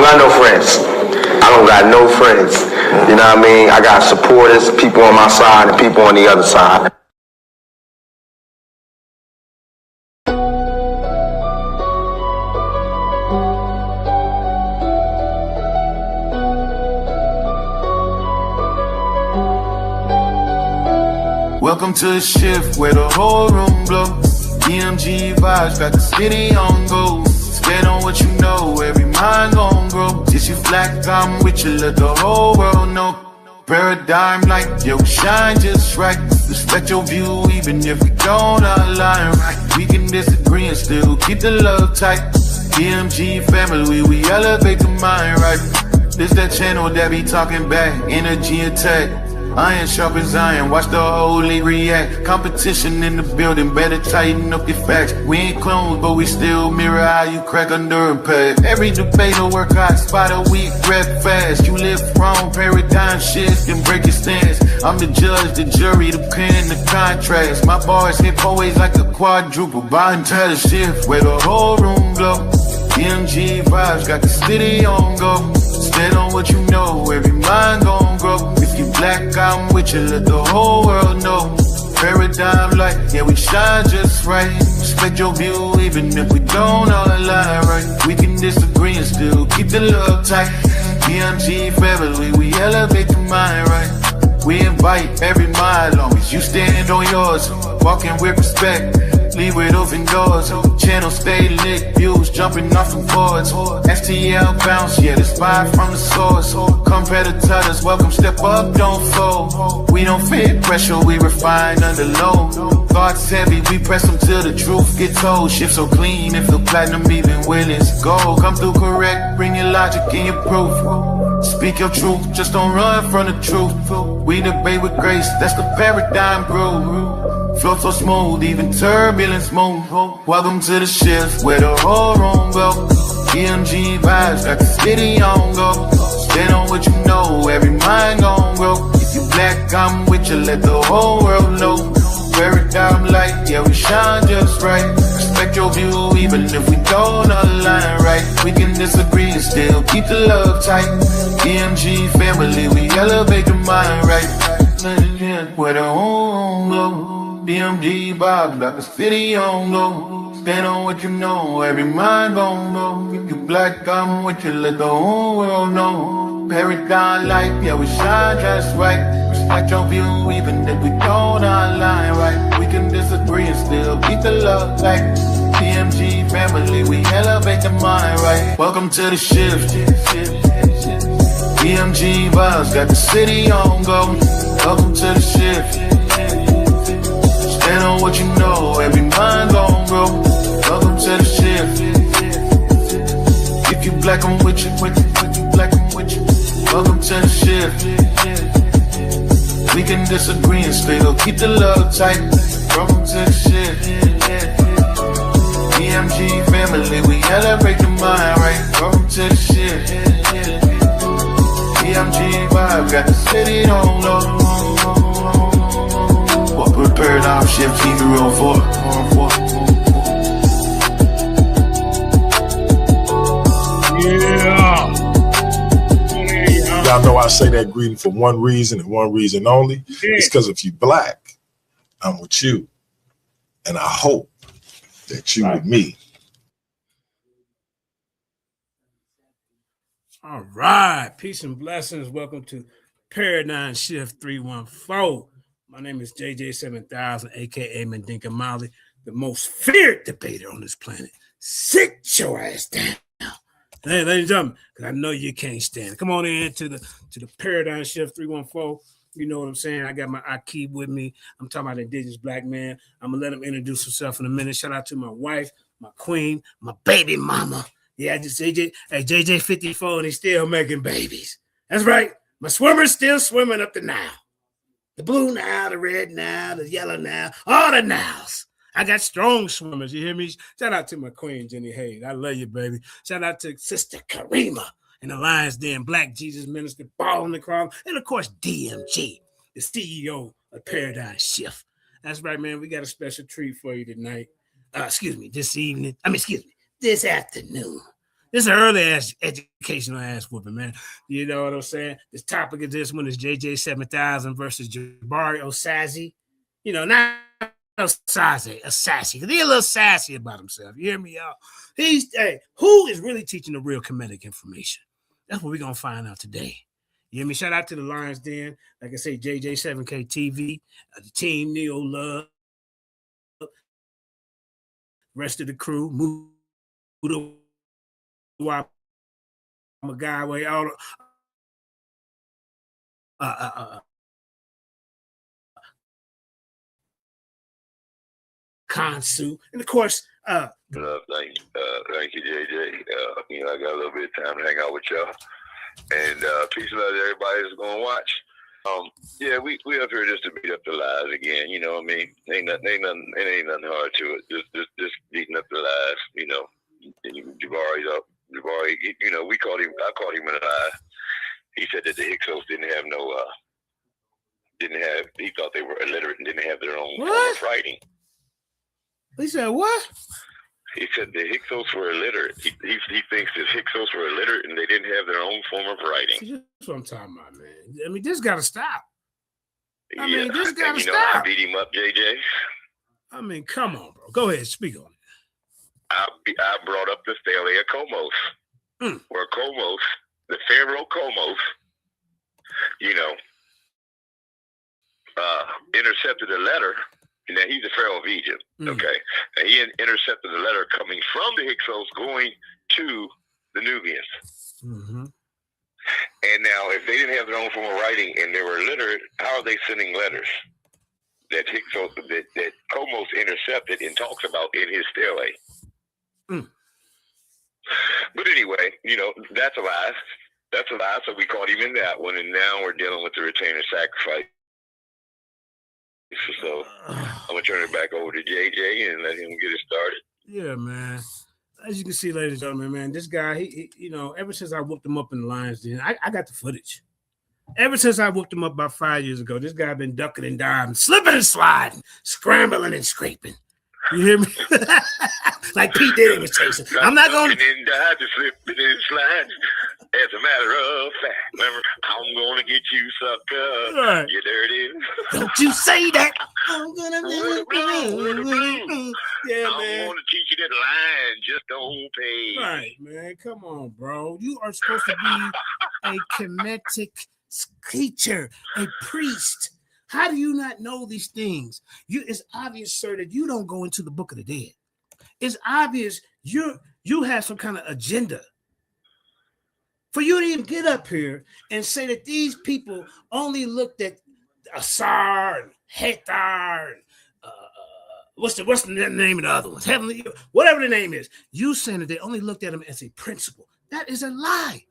got no friends. I don't got no friends. You know what I mean? I got supporters, people on my side and people on the other side. Welcome to the shift where the whole room blows. EMG vibes got the city on go. Stand on what you know, every mind gon' grow. Just you flat, I'm with you, let the whole world know. Paradigm like, yo, shine just right. Respect your view even if we don't align right. We can disagree and still keep the love tight. EMG family, we elevate the mind right. This that channel that be talking back, energy attack. Iron sharp as iron, watch the whole league react. Competition in the building, better tighten up your facts. We ain't clones, but we still mirror how you crack under impact. Every debater work hard, spot a weak, rep fast. You live wrong, paradigm shift, and break your stance. I'm the judge, the jury, the pen, the contrast. My bars hit always like a quadruple. Buying tell the shift, where the whole room glow. EMG vibes, got the city on go. Stand on what you know, every mind gon' grow. If you black, I'm with you, let the whole world know. Paradigm light, yeah, we shine just right. Respect your view, even if we don't all align right. We can disagree and still keep the love tight. EMG family, we elevate the mind right. We invite every mind, long as you stand on yours. Walking with respect, leave with open doors. Channel stay lit, views jumping off the boards. STL bounce, yeah, the spy from the source. Competitors, welcome, step up, don't fold. We don't fit pressure, we refine under load. Thoughts heavy, we press them till the truth get told. Shift so clean, it feel platinum even when it's gold. Come through correct, bring your logic and your proof. Speak your truth, just don't run from the truth. We debate with grace, that's the paradigm groove. Flow so smooth, even turbulence move. Welcome to the shift where the whole room go. EMG vibes got the city on go. Stand on what you know, every mind gon' grow. If you black, I'm with you, let the whole world know. Paradigm light, yeah, we shine just right. Respect your view, even if we don't align right. We can disagree and still keep the love tight. EMG family, we elevate the mind right. Where the home go. DMG vibes got the city on go. Stand on what you know, every mind gon' go. If you black, I'm with you, let the whole world know. Paradigm light, yeah, we shine just right. Respect your view, even if we don't align right. We can disagree and still keep the love tight. DMG family, we elevate the mind right. Welcome to the shift. DMG vibes got the city on go. Welcome to the shift. Stand on what you know, every mind gon' grow. Welcome to the shift. If you black, I'm with you, with you, if you black, I'm with you. Welcome to the shift. We can disagree and still keep the love tight. Welcome to the shift. EMG family, we elevate the mind right. Welcome to the shift. EMG vibe, got the city on low. With paradigm shift, T304. Yeah. Y'all know I say that greeting for one reason and one reason only. It's because if you black, I'm with you. And I hope that you with me. All right. Peace and blessings. Welcome to Paradigm Shift 314. My name is JJ7000, a.k.a. Mandinka Molly, the most feared debater on this planet. Sit your ass down. Hey, ladies and gentlemen, because I know you can't stand it. Come on in to the Paradigm Shift 314. You know what I'm saying? I got my Akib with me. I'm talking about indigenous black man. I'm going to let him introduce himself in a minute. Shout out to my wife, my queen, my baby mama. Yeah, just JJ54, and he's still making babies. That's right. My swimmer's still swimming up the Nile. The blue Nile, the red Nile, the yellow Nile, all the Niles. I got strong swimmers, you hear me? Shout out to my queen, Jenny Hayes. I love you, baby. Shout out to Sister Karima and the Lions Den, Black Jesus Minister, Ball in the Crowd, and of course, DMG, the CEO of Paradigm Shift. That's right, man. We got a special treat for you tonight. This afternoon. This is an early ass educational ass whooping, man. You know what I'm saying? This topic of this one is JJ7000 versus Jabari Osaze. You know, not Osaze, a sassy. He's a little sassy about himself. You hear me, y'all? Hey, who is really teaching the real Kemetic information? That's what we're gonna find out today. You hear me? Shout out to the Lions Den. Like I say, JJ7K TV, the team, Neo Love, rest of the crew, Mudo, McGuy, all Kansu, and of course, thank you, JJ. You know, I got a little bit of time to hang out with y'all. And peace and love to everybody that's gonna watch. Yeah, we up here just to beat up the lies again. You know what I mean? Ain't nothing hard to it. Just beating up the lies. You know, Jabari's up. Jabari, you know, I called him a lie. He said that the Hyksos didn't have he thought they were illiterate and didn't have their own form of writing. He said what? He said the Hyksos were illiterate. He thinks that Hyksos were illiterate and they didn't have their own form of writing. See, that's what I'm talking about, man. I mean, this got to stop. I mean, this got to stop. You know, I beat him up, JJ. I mean, come on, bro. Go ahead, speak on it. I brought up the stele of Komos, where Komos, the pharaoh Komos, you know, intercepted a letter. Now, he's the pharaoh of Egypt, okay? And he intercepted a letter coming from the Hyksos going to the Nubians. Mm-hmm. And now, if they didn't have their own form of writing and they were illiterate, how are they sending letters that Hyksos, that Komos intercepted and talks about in his stele? But anyway, you know, that's a lie. That's a lie, so we caught him in that one, and now we're dealing with the retainer sacrifice. So I'm gonna turn it back over to JJ and let him get it started. Yeah, man. As you can see, ladies and gentlemen, man, this guy, he you know, ever since I whooped him up in the Lions Den, I got the footage. Ever since I whooped him up about 5 years ago, this guy been ducking and diving, slipping and sliding, scrambling and scraping. You hear me? Like Pete Diddy was chasing. I'm not going to dive to slipping and sliding. As a matter of fact, remember, I'm going to get you, sucker. Right. You dirty. Don't you say that. I'm going to Yeah, I'm going to teach you that line. Just don't pay. Right, man. Come on, bro. You are supposed to be a Kemetic teacher, a priest. How do you not know these things? It's obvious, sir, that you don't go into the Book of the Dead. It's obvious you have some kind of agenda. For you to even get up here and say that these people only looked at Asar and Hathar and what's the name of the other ones? Heavenly, whatever the name is. You saying that they only looked at them as a principle. That is a lie.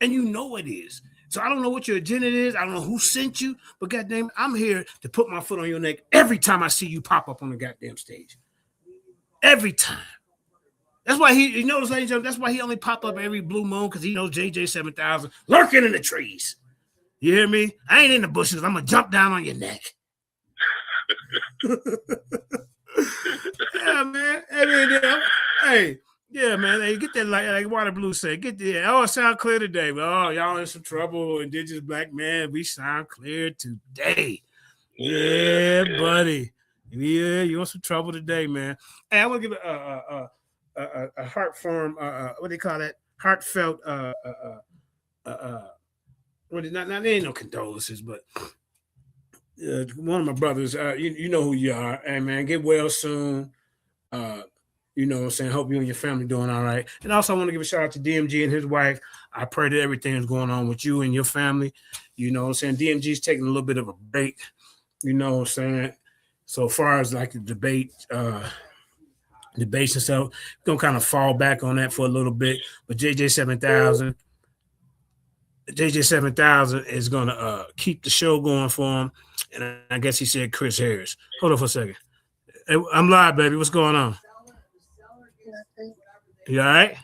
And you know it is. So I don't know what your agenda is. I don't know who sent you, but goddamn, I'm here to put my foot on your neck every time I see you pop up on the goddamn stage. Every time. That's why he, you know, ladies and gentlemen, that's why he only pop up every blue moon, because he knows JJ7000 lurking in the trees. You hear me? I ain't in the bushes. I'm gonna jump down on your neck. Yeah, man. Hey. Yeah, man. Hey, get that like Water Blue said. Get the it sound clear today. But y'all in some trouble, indigenous black man. We sound clear today. Yeah, buddy. Yeah, you in some trouble today, man. Hey, I want to give a heartfelt, what do they call that? Heartfelt. What is not? There ain't no condolences, but one of my brothers. You know who you are. Hey, man, get well soon. You know what I'm saying? Hope you and your family doing all right. And also, I want to give a shout out to DMG and his wife. I pray that everything is going on with you and your family. You know what I'm saying? DMG's taking a little bit of a break. You know what I'm saying? So far as like the debates and stuff, going to kind of fall back on that for a little bit. But JJ7000 is going to keep the show going for him. And I guess he said Chris Harris. Hold on for a second. Hey, I'm live, baby. What's going on? You all right?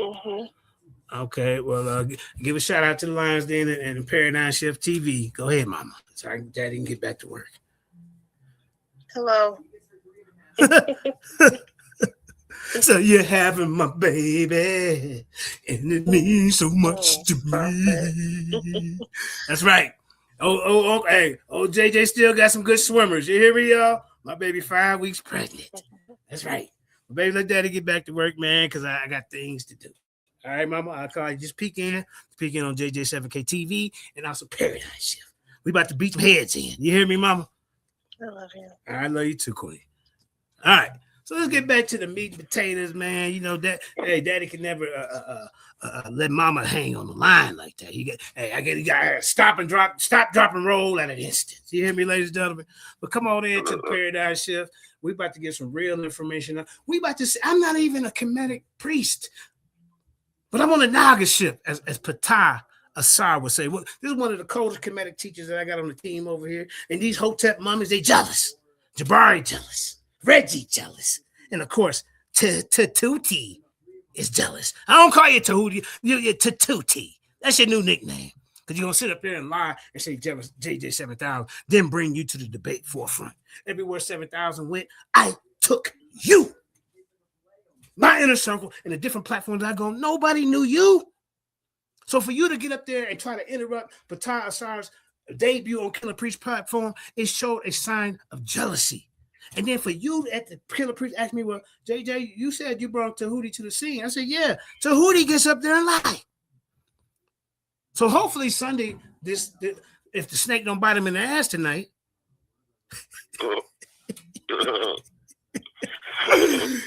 Mm-hmm. Okay, well, give a shout out to the Lions Den and Paradigm Shift TV. Go ahead, Mama. So Daddy can get back to work. Hello. So you're having my baby, and it means so much to me. That's right. Hey, JJ still got some good swimmers. You hear me, y'all? My baby 5 weeks pregnant. That's right. Baby, let daddy get back to work, man, because I got things to do. All right, mama, I'll call you. Just peek in on JJ7K TV and also Paradigm Shift. We about to beat some heads in. You hear me, mama? I love you. I love you too, Queen. All right. So let's get back to the meat and potatoes, man. You know that. Hey, daddy can never let mama hang on the line like that. You got stop, drop, and roll at an instant. You hear me, ladies and gentlemen? But come on in to the Paradigm Shift. We about to get some real information. We about to see. I'm not even a Kemetic priest, but I'm on the Naga ship, as Patah Asar would say. Well, this is one of the coldest Kemetic teachers that I got on the team over here. And these Hotep mummies, they jealous. Jabari jealous. Reggie jealous. And of course, Tatuti is jealous. I don't call you Tahuti, you're Tatuti. That's your new nickname. Because you're going to sit up there and lie and say jealous JJ7000, then bring you to the debate forefront. Everywhere 7000 went, I took you. My inner circle and the different platforms I go, nobody knew you. So for you to get up there and try to interrupt Patah Asar's debut on Killer Priest platform, it showed a sign of jealousy. And then for you at the Killer Priest asked me, well, JJ, you said you brought Tahuti to the scene. I said, yeah, Tahuti gets up there and lie. So hopefully Sunday, if the snake don't bite him in the ass tonight,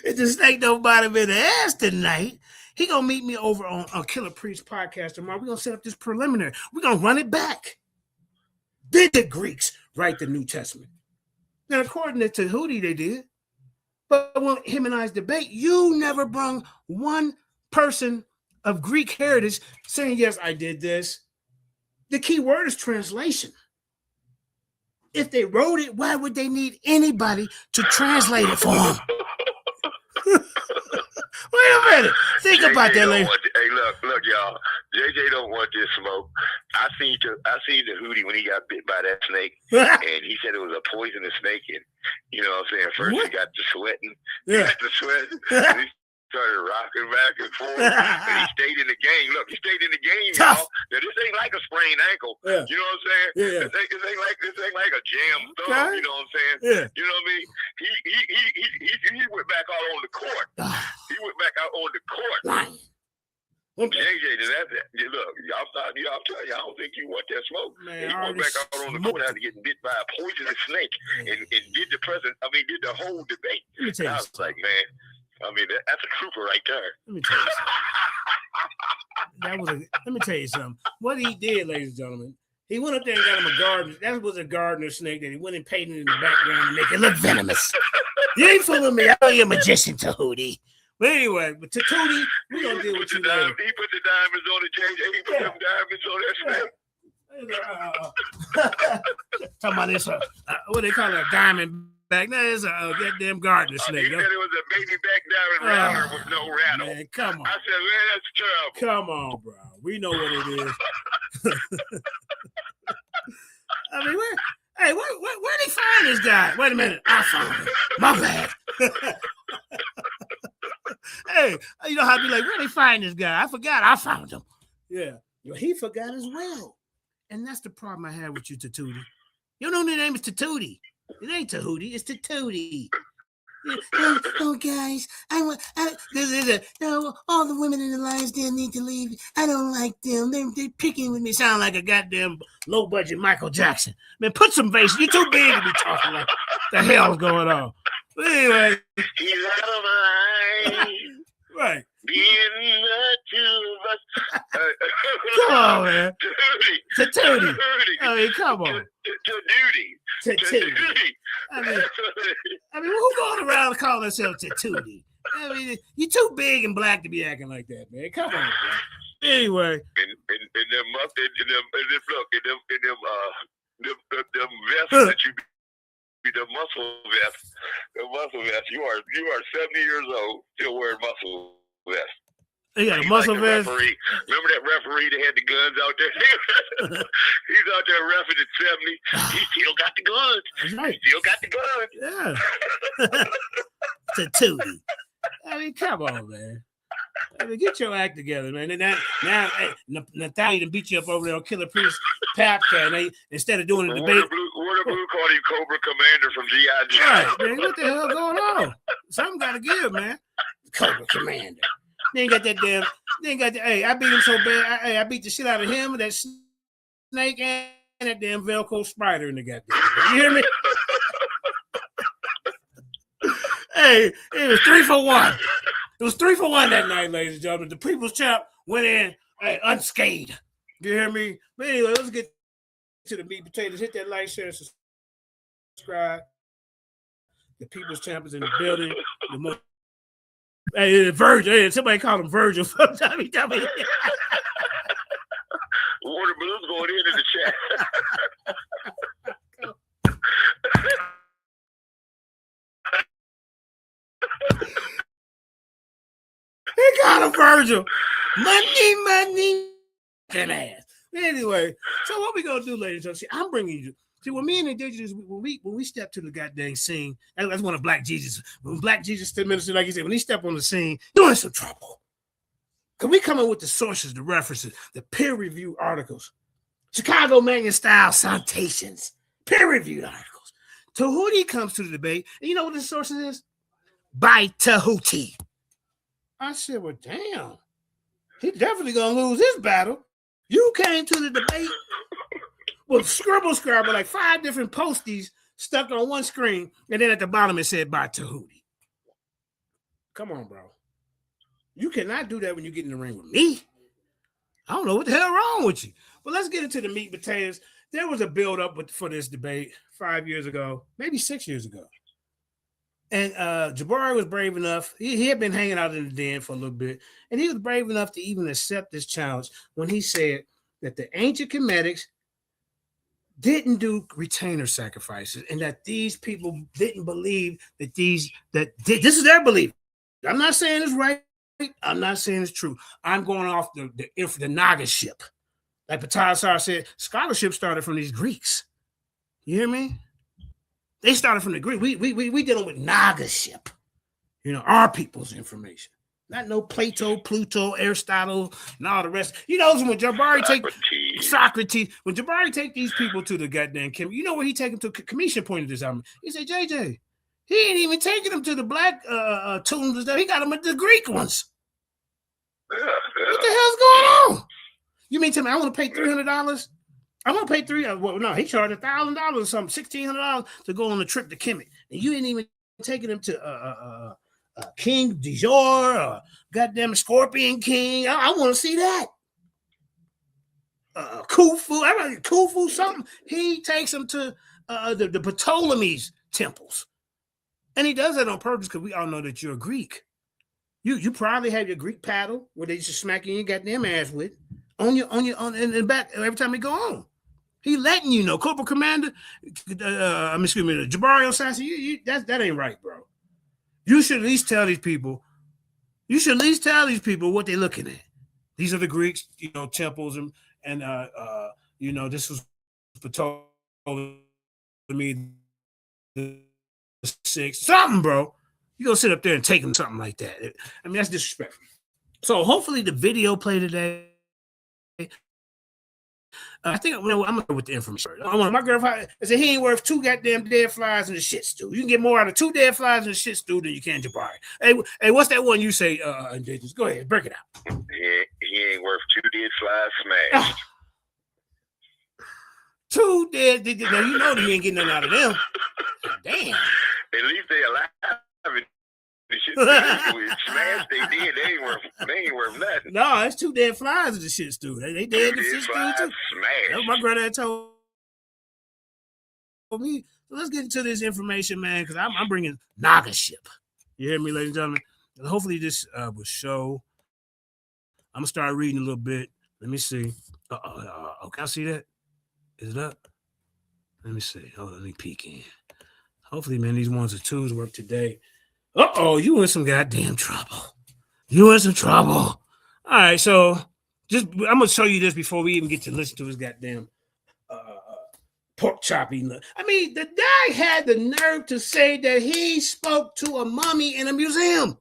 if the snake don't bite him in the ass tonight, he gonna meet me over on Killer Priest podcast tomorrow. We're gonna set up this preliminary. We're gonna run it back. Did the Greeks write the New Testament? Now, according to Tahuti, they did. But when him and I's debate, you never brung one person of Greek heritage saying, yes, I did this. The key word is translation. If they wrote it, why would they need anybody to translate it for them? Wait a minute. Think JJ about that later. Hey, look, y'all. JJ don't want this smoke. I seen the Hootie when he got bit by that snake, and he said it was a poisonous snake. And you know what I'm saying? First he got to sweating. Yeah. He got to sweating. And he started rocking back and forth. And he stayed in the game. Look, he stayed in the game, y'all. Now, this ain't like a sprained ankle. Yeah. You know what I'm saying? Yeah. This ain't like a jam thumb. Okay. You know what I'm saying? Yeah. You know what I mean? He went back out on the court. He went back out on the court. Lying. JJ, look, y'all telling you, I don't think you want that smoke. Man, he went back out on the court after getting bit by a poisonous snake and did the whole debate. Let me tell you I was like, man, that's a trooper right there. Let me tell you something. Let me tell you something. What he did, ladies and gentlemen, he went up there and got him a gardener. That was a gardener snake that he went and painted in the background to make it look venomous. You ain't fooling me. I know you're a magician, Tahuti. But anyway, but Tahuti, we're going to deal with you later. He put the diamonds on it, JJ. He put them diamonds on that snake. Talking about this, what they call it, a diamond back. That is a goddamn gardener snake. He said it was a baby back diamond rattler with no rattle. Man, come on. I said, man, that's terrible. Come on, bro. We know what it is. I mean, where'd he find this guy? Wait a minute. I found him. My bad. Hey, you know how to be like, where'd they find this guy? I forgot. I found him. Yeah. Well, he forgot as well. And that's the problem I had with you, Tahuti. You know the name is Tahuti. It ain't Tahuti. It's Tahuti. Oh, guys, all the women in the lines there need to leave. I don't like them. They picking with me. Sound like a goddamn low budget Michael Jackson. Man, put some bass. You're too big to be talking like the hell's going on. But anyway, he's out of line. Right. Being the two of us. Come on, man. Tahuti. I mean, come on. Tahuti. I mean, who going around calling themselves Tahuti? I mean, you're too big and black to be acting like that, man. Come on, bro. Anyway. In them vests that you be the muscle vest. You are 70 years old, still wearing muscle vest. He got a muscle vest. Referee. Remember that referee that had the guns out there? He's out there reffing at 70. He still got the guns. That's right. He still got the guns. Yeah. Tahuti. I mean, come on, man. I mean, get your act together, man. And now Natalia done beat you up over there on Killer Priest Papcat. Instead of doing the debate. Warner Blue called him Cobra Commander from G.I. Joe. Right, man. What the hell going on? Something got to give, man. Cobra Commander. They ain't got that damn. They ain't got that. Hey, I beat him so bad. I beat the shit out of him, that snake, and that damn Velcro spider in the goddamn. You hear me? Hey, it was 3 for 1. It was 3 for 1 that night, ladies and gentlemen. The People's Champ went in unscathed. You hear me? But anyway, let's get to the meat and potatoes. Hit that like, share, and subscribe. The People's Champ is in the building. Hey, Virgil. Hey, somebody call him Virgil. Tell me. Warner Blue's going in the chat. He got him, Virgil. Money. That ass. Anyway, so what we gonna do, ladies and gentlemen? I'm bringing you. See, when me and Indigenous, when we step to the goddamn scene, that's one of Black Jesus. When Black Jesus, the minister, like you said, when he step on the scene, you're in some trouble. Cause we come in with the sources, the references, the peer-reviewed articles, Chicago Manual style citations, peer-reviewed articles. Tahuti comes to the debate, and you know what the sources is? By Tahuti. I said, well, damn, he definitely gonna lose this battle. You came to the debate with scribble like 5 different posties stuck on one screen, and then at the bottom it said by Tahuti. Come on, bro. You cannot do that when you get in the ring with me. I don't know what the hell wrong with you. But let's get into the meat and potatoes. There was a build-up for this debate 5 years ago, maybe 6 years ago. And Jabari was brave enough. He had been hanging out in the den for a little bit, and he was brave enough to even accept this challenge when he said that the ancient Kemetics didn't do retainer sacrifices, and that these people didn't believe that this is their belief. I'm not saying it's right. I'm not saying it's true. I'm going off the Naga-ship. Like Patasar said, scholarship started from these Greeks. You hear me? They started from the Greek. We dealing with Naga-ship. You know, our people's information. Not no Plato, Pluto, Aristotle, and all the rest. You know, when Jabari take Socrates, when Jabari take these people to the goddamn you know where he take them to? Commission pointed this out. He said, JJ, he ain't even taking them to the black tombs and stuff. He got them at the Greek ones. What the hell's going on? You mean tell me I want to pay $300? I'm gonna pay no, he charged $1,000 or something, $1,600 to go on a trip to Kemetic, and you ain't even taking him to King Dijor or goddamn Scorpion King. I want to see that. Khufu, something. He takes him to the Ptolemy's temples, and he does that on purpose because we all know that you're a Greek. You probably have your Greek paddle where they just smack you your goddamn ass with on the back every time we go on. He letting you know, Corporal Commander, excuse me, Jabari Osaze, that ain't right, bro. You should at least tell these people. You should at least tell these people what they're looking at. These are the Greeks, you know, temples and you know, this was Ptolemy the 6th, something, bro. You gonna sit up there and take them something like that? I mean, that's disrespectful. So hopefully the video play today. I think I'm gonna go with the information. I want my girlfriend. I said he ain't worth 2 goddamn dead flies in the shit stew. You can get more out of 2 dead flies in the shit stew than you can Jabari. Hey, what's that one you say? Indigenous? Go ahead, break it out. He ain't worth 2 dead flies smashed. 2 dead. You know you ain't getting nothing out of them. Damn. At least they alive. The shit smashed. They did. They ain't worth nothing. No, it's 2 dead flies in the shit stew. They dead in the shit stew too. Smashed. That's what my granddad told me. So let's get into this information, man, because I'm bringing Naga-ship. You hear me, ladies and gentlemen? And hopefully this will show. I'm gonna start reading a little bit. Let me see. Can I see that? Is it up? Let me see. Oh, let me peek in. Hopefully, man, these 1s and 2s work today. You in some goddamn trouble. You in some trouble. All right, so I'm gonna show you this before we even get to listen to his goddamn pork chopping. I mean, the guy had the nerve to say that he spoke to a mummy in a museum.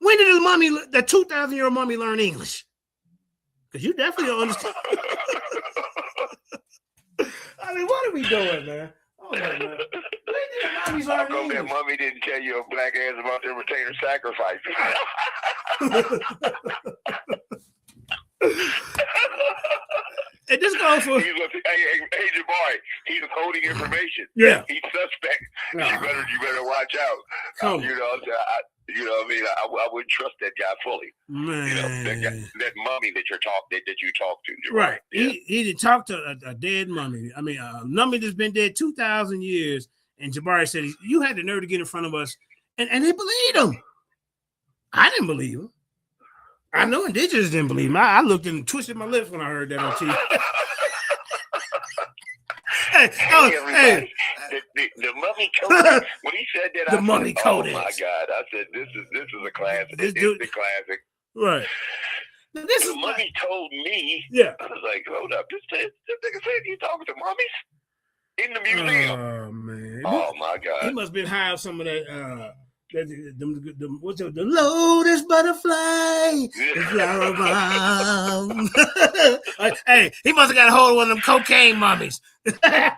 When did the 2,000-year-old mummy learn English? Because you definitely don't understand. I mean, what are we doing, man? Oh, man. When did the mummies learn How come that English? mummy didn't tell your black ass about the retainer sacrifice? And this goes for... Hey, Jabari, he's holding information. Yeah. He's suspect. Nah. You better watch out. Come You know what I'm saying? I mean? I wouldn't trust that guy fully. Man. You know, that mummy that you talk to, Jabari. Right. Yeah. He did talk to a dead mummy. I mean, a mummy that's been dead 2,000 years. And Jabari said, you had the nerve to get in front of us. And they believed him. I didn't believe him. I know indigenous didn't believe him. I looked and twisted my lips when I heard that on TV. Hey. The mummy coded. When he said that, The mummy coded. Oh my God! I said, "This is a classic. This It's dude- the classic." Right. Now, this The is mummy told me. Yeah. I was like, "Hold up! This nigga said you talking to mummies in the museum." Oh man. Oh my He God! must have been high on some of that. What's the lotus butterfly? The flower bomb. Hey, he must have got a hold of one of them cocaine mummies. Hey,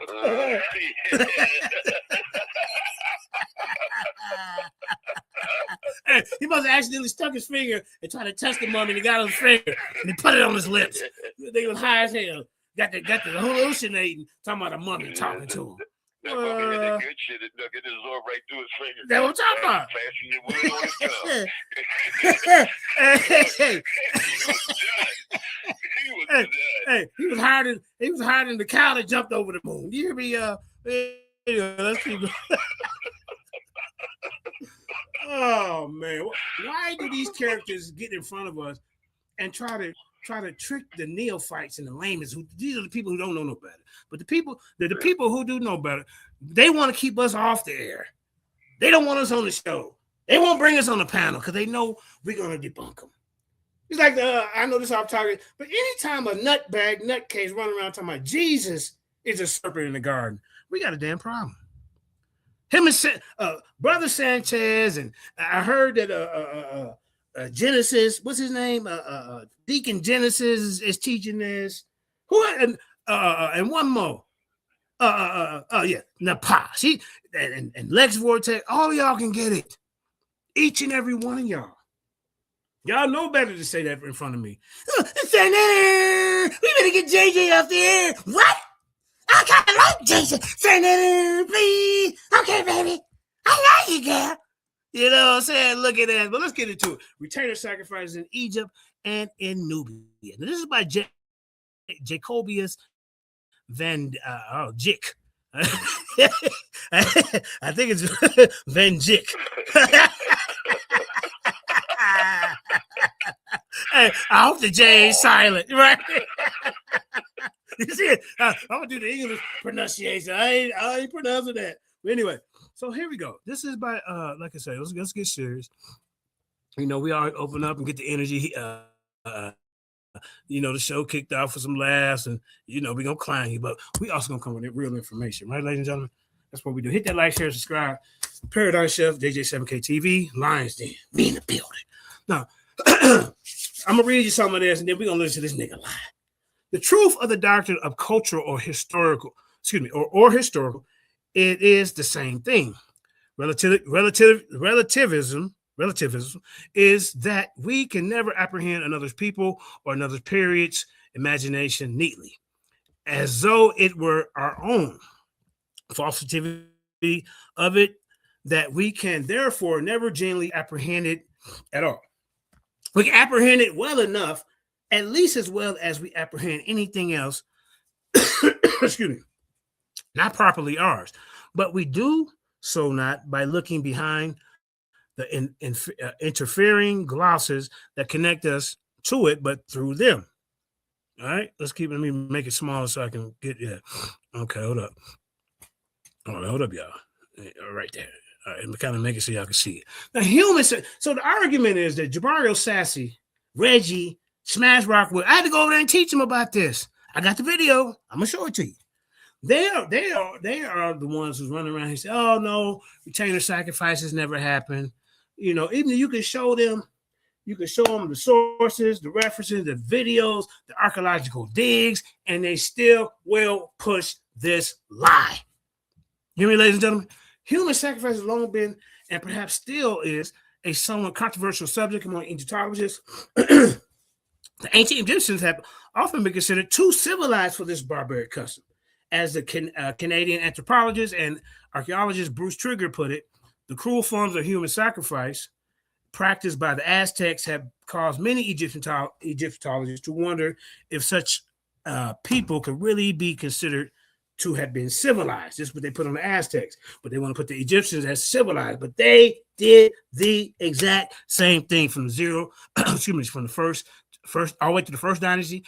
he must have accidentally stuck his finger and tried to touch the mummy and he got on his finger and he put it on his lips. They was high as hell. Got the hallucinating, talking about a mummy talking to him. That mummy had that good shit. It absorbed right through his finger. That's what I'm talking about. Faster than wood on his tongue. Hey, he was hiding the cow that jumped over the moon. You hear me? Let's keep going. Oh man, why do these characters get in front of us and try to trick the neophytes and the laymen? These are the people who don't know no better. But the people who do know better, they want to keep us off the air. They don't want us on the show. They won't bring us on the panel because they know we're gonna debunk them. It's like I know this off target, but anytime a nutcase running around talking about Jesus is a serpent in the garden, we got a damn problem. Him and Brother Sanchez, and I heard that Genesis, what's his name? Deacon Genesis is teaching this. Who and one more. Napa. And Lex Vortex, all of y'all can get it. Each and every one of y'all. Y'all know better to say that in front of me. We better get JJ off the air. What? I kind of like JJ. Senator, please. Okay, baby. I like you, girl. You know what I'm saying? Look at that. But let's get into it. Retainer sacrifices in Egypt and in Nubia. Now, this is by Jacobius Van Jick. I think it's Van Jick. Hey, I hope the J is silent, right? You see it? I'm gonna do the English pronunciation. I ain't pronouncing that. But anyway, so here we go. This is by like I said, let's get serious. You know, we all open up and get the energy. The show kicked off with some laughs, and we're gonna clown you, but we also gonna come with real information, right, ladies and gentlemen? That's what we do. Hit that like, share, subscribe. Paradigm Chef, JJ7K TV, Lions Den, me in the building. Now, I'm gonna read you some of this, and then we're gonna listen to this nigga lie. The truth of the doctrine of cultural or historical, or historical, it is the same thing. Relativism is that we can never apprehend another's people or another's period's imagination neatly, as though it were our own. Falsity of it, that we can therefore never genuinely apprehend it at all. We can apprehend it well enough, at least as well as we apprehend anything else, not properly ours, but we do so not by looking behind the interfering glosses that connect us to it, but through them. All right, let me make it smaller so I can get Okay, hold up. Hold up, y'all. Right there. All right, kind of make it so y'all can see it. Now, humans. So the argument is that Jabari, Osaze, Reggie, Smash Rockwell. I had to go over there and teach them about this. I got the video. I'm gonna show it to you. They are the ones who's running around and say, "Oh no, retainer sacrifices never happened." Even though you can show them You can show them the sources, the references, the videos, the archaeological digs, and they still will push this lie. You hear me, ladies and gentlemen? Human sacrifice has long been, and perhaps still is, a somewhat controversial subject among Egyptologists. The ancient Egyptians have often been considered too civilized for this barbaric custom. As the Canadian anthropologist and archaeologist Bruce Trigger put it, the cruel forms of human sacrifice practiced by the Aztecs have caused many Egyptologists to wonder if such people could really be considered to have been civilized. This is what they put on the Aztecs, but they want to put the Egyptians as civilized. But they did the exact same thing from zero, from the first all the way to the first dynasty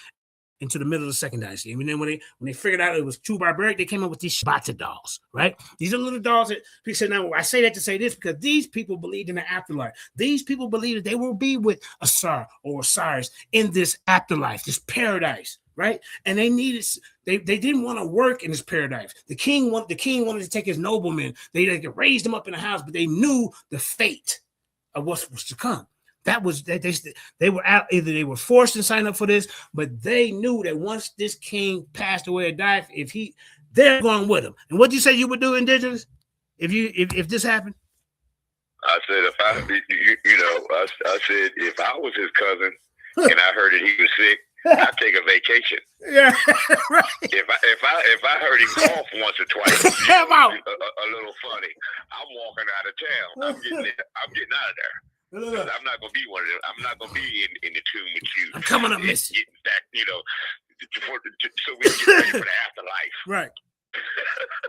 into the middle of the second dynasty. And then when they figured out it was too barbaric, they came up with these Shabata dolls, right? These are little dolls that people say, now I say that to say this because these people believed in the afterlife. These people believed that they will be with Asar or Osiris in this afterlife, this paradise, right? And they didn't want to work in this paradise. The king wanted to take his noblemen. They raised them up in the house, but they knew the fate of what was to come. That was that they were out, either they were forced to sign up for this, but they knew that once this king passed away or died, they're going with him. And what did you say you would do, indigenous, if this happened? I said I said if I was his cousin and I heard that he was sick, I'd take a vacation. Yeah, right. If I heard him cough once or twice, a little funny, I'm walking out of town. I'm getting out of there. I'm not gonna be one of them. I'm not gonna be in the tomb with you. I'm coming up missing. Getting back, so we can get ready for the afterlife. Right.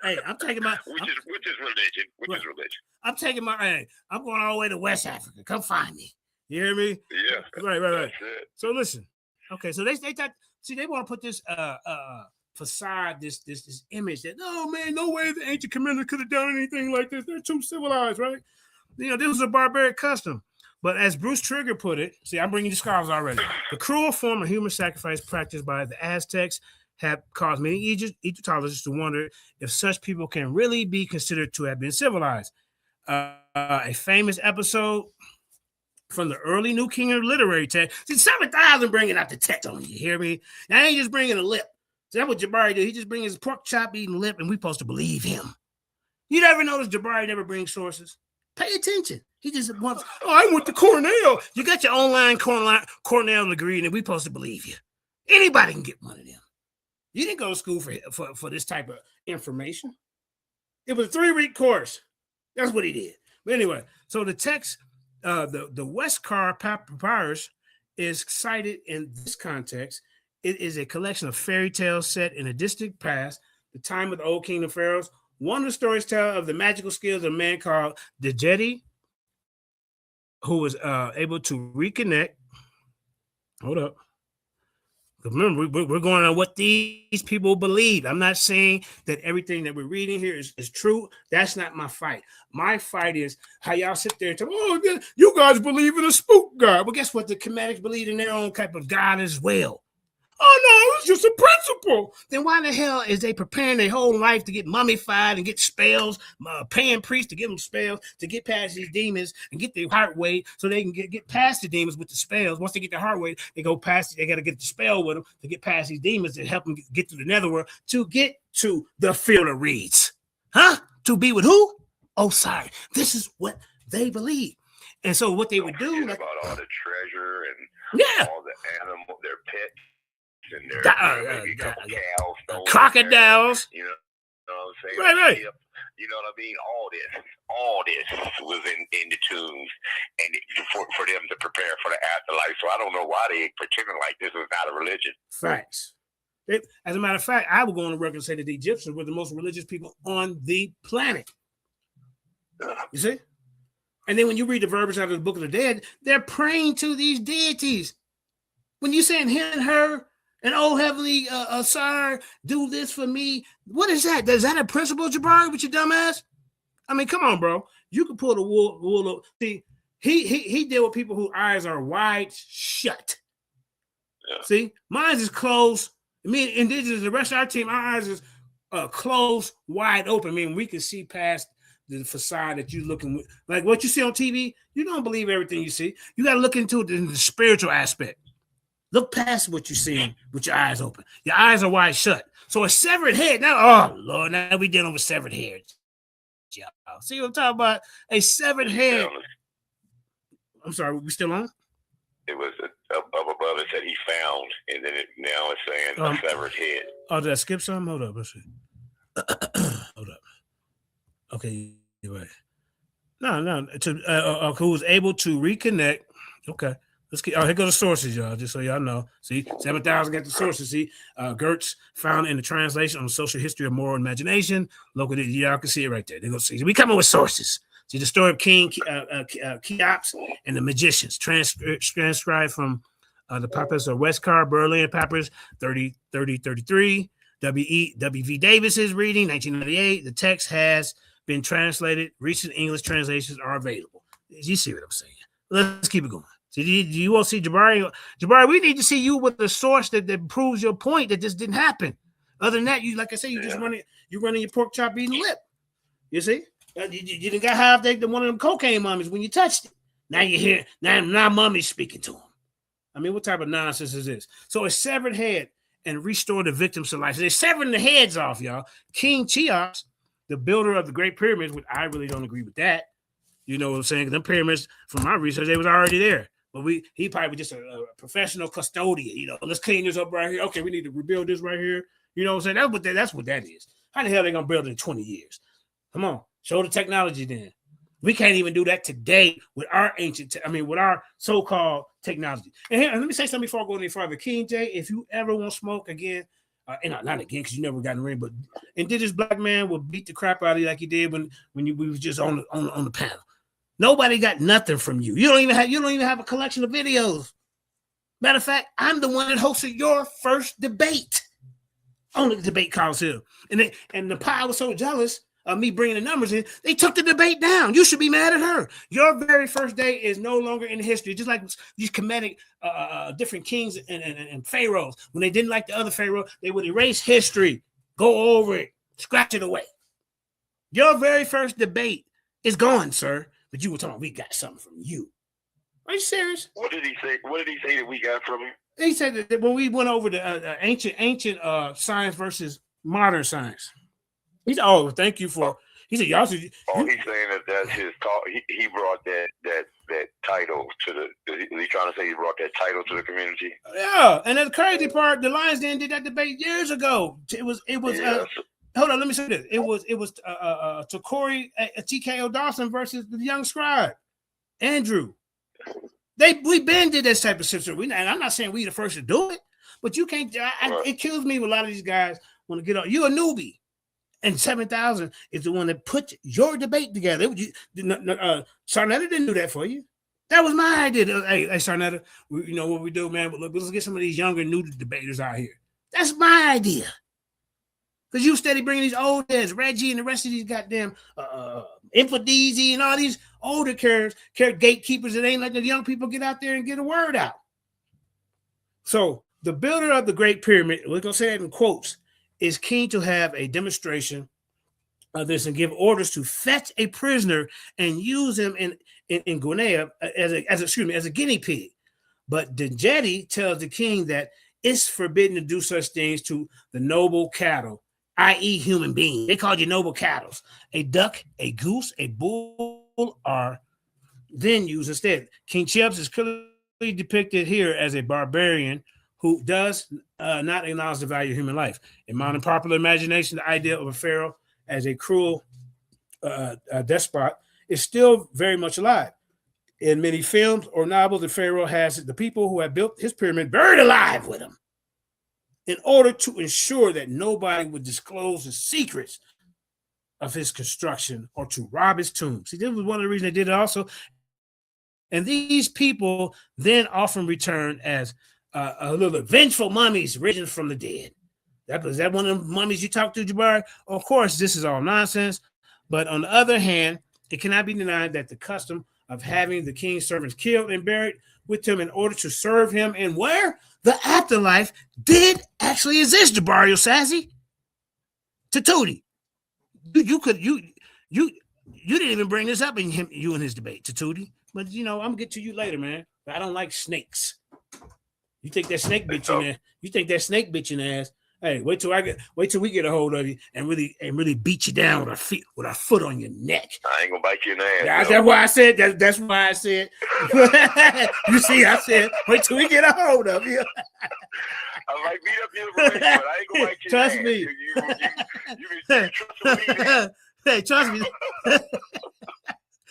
Hey, I'm taking my which is religion. Which is religion. I'm taking my. I'm going all the way to West Africa. Come find me. You hear me? Yeah. Right. So listen. Okay. So they thought. See, they want to put this facade, this image that no way the ancient Kemetic could have done anything like this. They're too civilized, right? This was a barbaric custom. But as Bruce Trigger put it, see, I'm bringing you scholars already. The cruel form of human sacrifice practiced by the Aztecs have caused many Egyptologists to wonder if such people can really be considered to have been civilized. A famous episode from the early New Kingdom literary text. See, 7,000 bringing out the text on you hear me? Now, I ain't just bringing a lip. See, that's what Jabari did. He just brings his pork chop eating lip, and we supposed to believe him. You never notice Jabari never brings sources? Pay attention. He just wants, I went to Cornell. You got your online Cornell degree, and we supposed to believe you. Anybody can get one of them. You didn't go to school for this type of information. It was a 3-week course. That's what he did. But anyway, so the text, the Westcar Papyrus is cited in this context. It is a collection of fairy tales set in a distant past, the time of the Old Kingdom pharaohs. One of the stories tell of the magical skills of a man called the Djedi, who was able to reconnect. Hold up. Remember, we're going on what these people believe. I'm not saying that everything that we're reading here is true. That's not my fight. My fight is how y'all sit there and tell, you guys believe in a spook god. Well, guess what? The Kemetics believe in their own type of god as well. Oh, no, it's just a principle. Then why the hell is they preparing their whole life to get mummified and get spells, paying priests to give them spells to get past these demons and get their heart weight so they can get past the demons with the spells? Once they get their heart weight, they go past it. They got to get the spell with them to get past these demons to help them get to the netherworld to get to the field of reeds. Huh? To be with who? Oh, sorry. This is what they believe. And so what they would do. About all the treasure and all the animals, their pets. And crocodiles. You know what I'm saying? Right. You know what I mean? All this was in the tombs, and for them to prepare for the afterlife. So I don't know why they pretending like this was not a religion. Facts. As a matter of fact, I would go on the record and say that the Egyptians were the most religious people on the planet. You see? And then when you read the verbiage out of the Book of the Dead, they're praying to these deities. When you're saying him and her, and oh, heavenly sire, do this for me. What is that? Is that a principle, Jabari, with your dumb ass? I mean, come on, bro. You can pull the wool up. See, he deal with people whose eyes are wide shut. Yeah. See, mine is closed. Me, indigenous, the rest of our team, our eyes is closed, wide open. I mean, we can see past the facade that you're looking with. Like what you see on TV, you don't believe everything you see. You got to look into it in the spiritual aspect. Look past what you're seeing with your eyes open. Your eyes are wide shut. So a severed head. Now, oh Lord, now we dealing with severed heads. Y'all. See what I'm talking about? A severed head. I'm sorry, we still on? It was up above. It said he found, and then now it's saying a severed head. Oh, did I skip something? Hold up. Let's see. Hold up. Okay, you're right. No. Who was able to reconnect? Okay. Let's get. Oh, here go the sources, y'all. Just so y'all know. See, 7,000 got the sources. See, Geertz found in the translation on the social history of moral imagination. Local, y'all can see it right there. They go see. We coming with sources. See the story of King Cheops and the magicians, transcribed from the papyrus of Westcar Papyrus 3033. W.V. Davis's reading, 1998. The text has been translated. Recent English translations are available. You see what I'm saying? Let's keep it going. See, you won't see Jabari. Jabari, we need to see you with the source that proves your point that this didn't happen. Other than that, you like I said, you just running your pork chop eating lip. You see? You didn't got high off one of them cocaine mummies when you touched it. Now you hear now mummy's speaking to him. I mean, what type of nonsense is this? So a severed head and restore the victims to life. So they're severing the heads off, y'all. King Cheops, the builder of the Great Pyramids, which I really don't agree with that. You know what I'm saying? Them pyramids, from my research, they was already there. But he probably just a professional custodian. You know, let's clean this up right here. Okay, we need to rebuild this right here. You know what I'm saying? That's what that is. How the hell are they gonna build it in 20 years? Come on, show the technology then. We can't even do that today with our with our so-called technology. And here, let me say something before I go any further. King J, if you ever want smoke again, and not again because you never got in the ring, but indigenous black man will beat the crap out of you like he did when we was just on the panel. Nobody got nothing from you. You don't even have a collection of videos. Matter of fact, I'm the one that hosted your first debate on the debate Coliseum. And the pie was so jealous of me bringing the numbers in, they took the debate down. You should be mad at her. Your very first day is no longer in history. Just like these Kemetic different kings and pharaohs. When they didn't like the other pharaoh, they would erase history, go over it, scratch it away. Your very first debate is gone, sir. But you were talking, we got something from you. Are you serious? What did he say? What did he say that we got from him? He said that when we went over the ancient science versus modern science. He said, "Oh, thank you for." He said, "Y'all should." He's saying that's his talk. He brought that title to the. He's trying to say he brought that title to the community. Yeah, and the crazy part, the Lions Den did that debate years ago. It was. Yeah. Hold on, let me say this. It was Takori TKO Dawson versus the young scribe, Andrew. We been did this type of situation. And I'm not saying we the first to do it, but you can't. It kills me when a lot of these guys want to get on. You a newbie, and 7,000 is the one that put your debate together. Sarnetta didn't do that for you. That was my idea. Hey, Sarnetta, you know what we do, man? But let's get some of these younger new debaters out here. That's my idea. Because you steady bringing these old heads, Reggie and the rest of these goddamn Infodeezy and all these older gatekeepers that ain't letting the young people get out there and get a word out. So the builder of the Great Pyramid, we're going to say it in quotes, is keen to have a demonstration of this and give orders to fetch a prisoner and use him in Guinea as a guinea pig. But the Djedi tells the king that it's forbidden to do such things to the noble cattle, i.e. human beings. They called you noble cattle. A duck, a goose, a bull are then used instead. King Cheops is clearly depicted here as a barbarian who does not acknowledge the value of human life. In modern popular imagination, the idea of a pharaoh as a cruel despot is still very much alive. In many films or novels, the pharaoh has the people who have built his pyramid buried alive with him, in order to ensure that nobody would disclose the secrets of his construction or to rob his tomb. See, this was one of the reasons they did it also. And these people then often return as a little vengeful mummies risen from the dead. Is that one of the mummies you talked to, Jabari? Of course, this is all nonsense. But on the other hand, it cannot be denied that the custom of having the king's servants killed and buried with him in order to serve him and where the afterlife did actually exist, Jabari Osaze. Tatootie. You didn't even bring this up in you and his debate, Tootie. But I'm gonna get to you later, man. I don't like snakes. You think that snake bitch in there? You think that snake bitch in ass? Hey, wait till we get a hold of you and really beat you down with our foot on your neck. I ain't gonna bite you in the ass. That's why I said that. That's why I said. You see, I said wait till we get a hold of you. I might beat up your but I ain't gonna bite you. Trust in me. You trust me. Hey, trust me.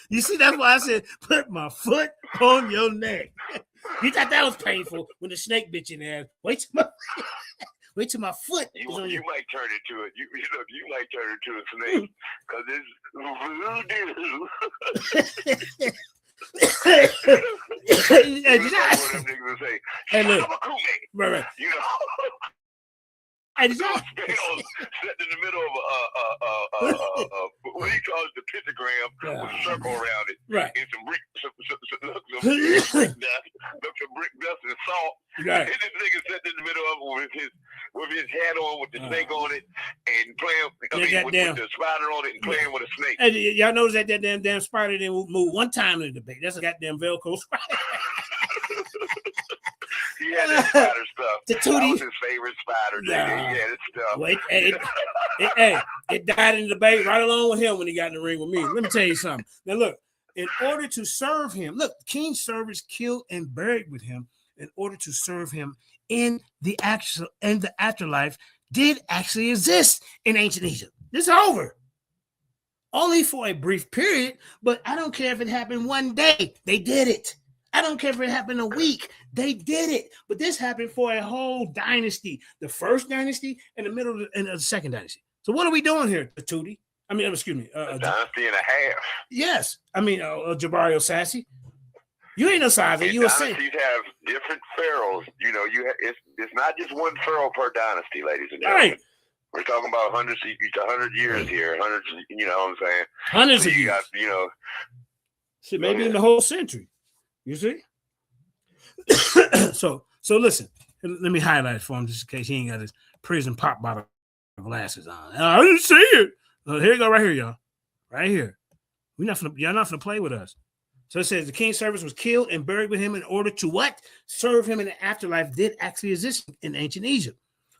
You see, that's why I said put my foot on your neck. You thought that was painful when the snake bit you in the ass. Wait till my foot. You might turn into it. You might turn into a snake because it's voodoo. Hey, look. Right. You know. Hey, did y'all set in the middle of what he calls the pentagram with a circle around it, right? And some brick dust and salt. Right. And this nigga sitting in the middle of it with his hat on, with the snake on it, and playing with the spider on it, and playing with a snake. Hey, y'all notice that damn spider didn't move one time in the debate. That's a goddamn Velcro spider. He had that spider stuff. That was his favorite spider. Yeah, that stuff. Wait, it died in the debate right along with him when he got in the ring with me. Let me tell you something. Now look, in order to serve him, look, King's servants killed and buried with him in order to serve him in the afterlife did actually exist in ancient Egypt. This is over. Only for a brief period, but I don't care if it happened one day. They did it. I don't care if it happened a week. They did it. But this happened for a whole dynasty. The first dynasty and the middle and the second dynasty. So what are we doing here, Tootie? I mean, excuse me. A dynasty and a half. Yes. I mean, Jabari Osaze. You ain't Osaze. You a saint. Dynasties have different pharaohs. It's not just one pharaoh per dynasty, ladies and gentlemen. Right. We're talking about 100 years here. Hundreds, you know what I'm saying? Hundreds of years. Got, shit, maybe in the whole century. You see? So listen, let me highlight it for him just in case he ain't got his prison pop bottle glasses on. I didn't see it. Here you go, right here, y'all. Right here. Y'all not gonna play with us. So it says the king's servant was killed and buried with him in order to what? Serve him in the afterlife did actually exist in ancient Egypt.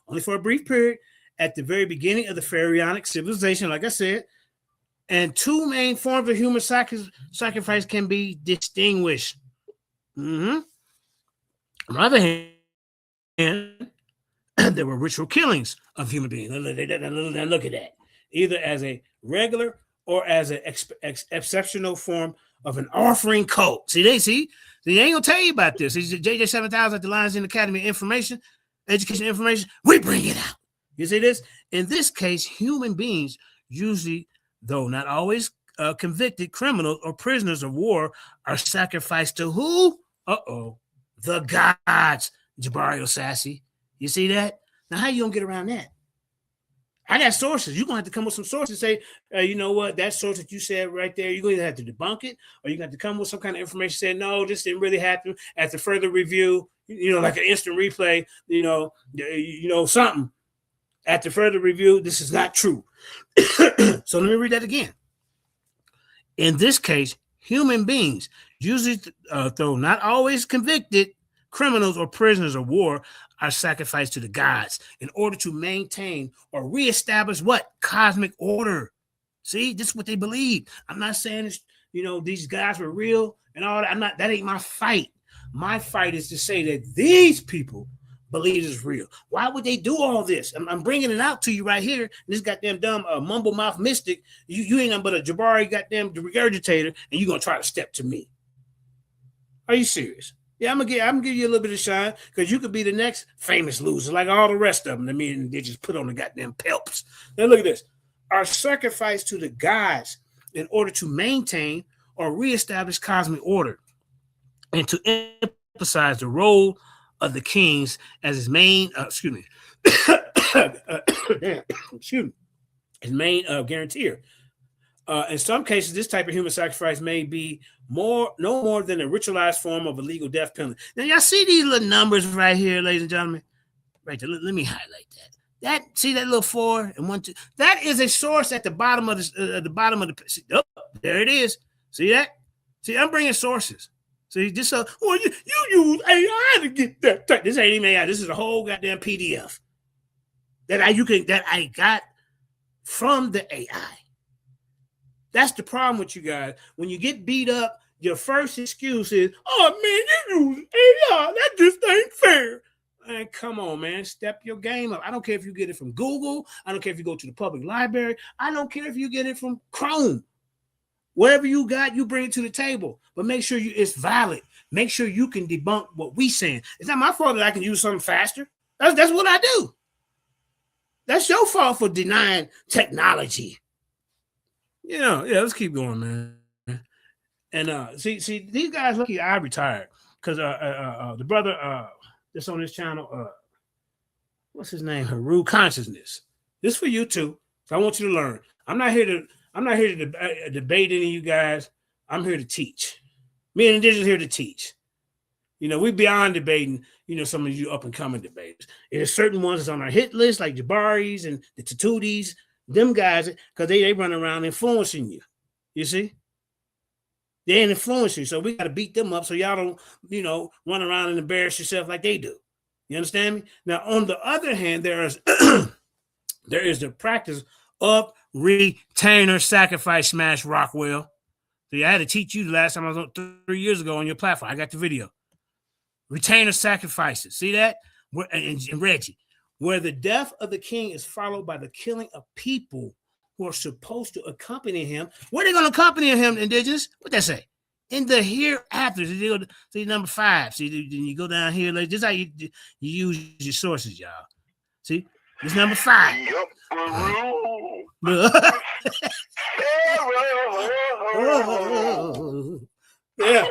Only for a brief period at the very beginning of the pharaonic civilization, like I said. And two main forms of human sacrifice can be distinguished. On the other hand, there were ritual killings of human beings. Look at that. Either as a regular or as an exceptional form of an offering cult. They ain't gonna tell you about this. It's JJ7000 at the Lions in Academy Education Information. We bring it out. You see this? In this case, human beings, usually, though not always convicted criminals or prisoners of war, are sacrificed to who? The gods, Jabari Osaze. You see that? Now, how you gonna get around that? I got sources. You're gonna have to come with some sources and say, you know what, that source that you said right there, you're gonna either have to debunk it or you're gonna have to come with some kind of information saying, no, this didn't really happen. After further review, like an instant replay, something. After further review, this is not true. So let me read that again. In this case, human beings, usually though not always convicted criminals or prisoners of war, are sacrificed to the gods in order to maintain or reestablish what? Cosmic order. See, this is what they believe. I'm not saying it's, these guys were real and all that. That ain't my fight. My fight is to say that these people believe it's real. Why would they do all this? I'm bringing it out to you right here. This goddamn dumb mumble mouth mystic. You ain't nothing but a Jabari goddamn regurgitator, and you're gonna try to step to me. Are you serious? Yeah, I'm gonna give you a little bit of shine because you could be the next famous loser, like all the rest of them. I mean, they just put on the goddamn pelps. Now look at this: are sacrificed to the gods in order to maintain or reestablish cosmic order, and to emphasize the role of the kings as his main, his main guarantor. In some cases, this type of human sacrifice may be no more than a ritualized form of a legal death penalty. Now, y'all see these little numbers right here, ladies and gentlemen? Right there. Let me highlight that. See that little 4 and 1, 2. That is a source at the bottom of the. Oh, there it is. See that? See, I'm bringing sources. See, just so you use AI to get that. This ain't even AI. This is a whole goddamn PDF that I got from the AI. That's the problem with you guys. When you get beat up, your first excuse is, "Oh man, you use AI. That just ain't fair." Man, come on, man. Step your game up. I don't care if you get it from Google. I don't care if you go to the public library. I don't care if you get it from Chrome. Whatever you got, you bring it to the table. But make sure it's valid. Make sure you can debunk what we saying. It's not my fault that I can use something faster. That's what I do. That's your fault for denying technology. Let's keep going, man. And see, these guys lucky I retired because the brother that's on this channel, what's his name? Haru Consciousness. This is for you too. So I want you to learn. I'm not here to debate any of you guys. I'm here to teach. Me and Indigenous here to teach. We beyond debating, some of you up and coming debaters. There's certain ones that's on our hit list, like Jabaris and the Tatutis, them guys, because they run around influencing you. You see? They ain't influencing you. So we got to beat them up so y'all don't, run around and embarrass yourself like they do. You understand me? Now, on the other hand, there is the practice of retainer sacrifice smash Rockwell. See, I had to teach you the last time I was on 3 years ago on your platform. I got the video. Retainer sacrifices. See that? And Reggie, where the death of the king is followed by the killing of people who are supposed to accompany him. Where are they going to accompany him, Indigenous? What that say? In the hereafter. See, number 5. See, you go down here. Like, this is how you use your sources, y'all. See, this number 5. Yeah.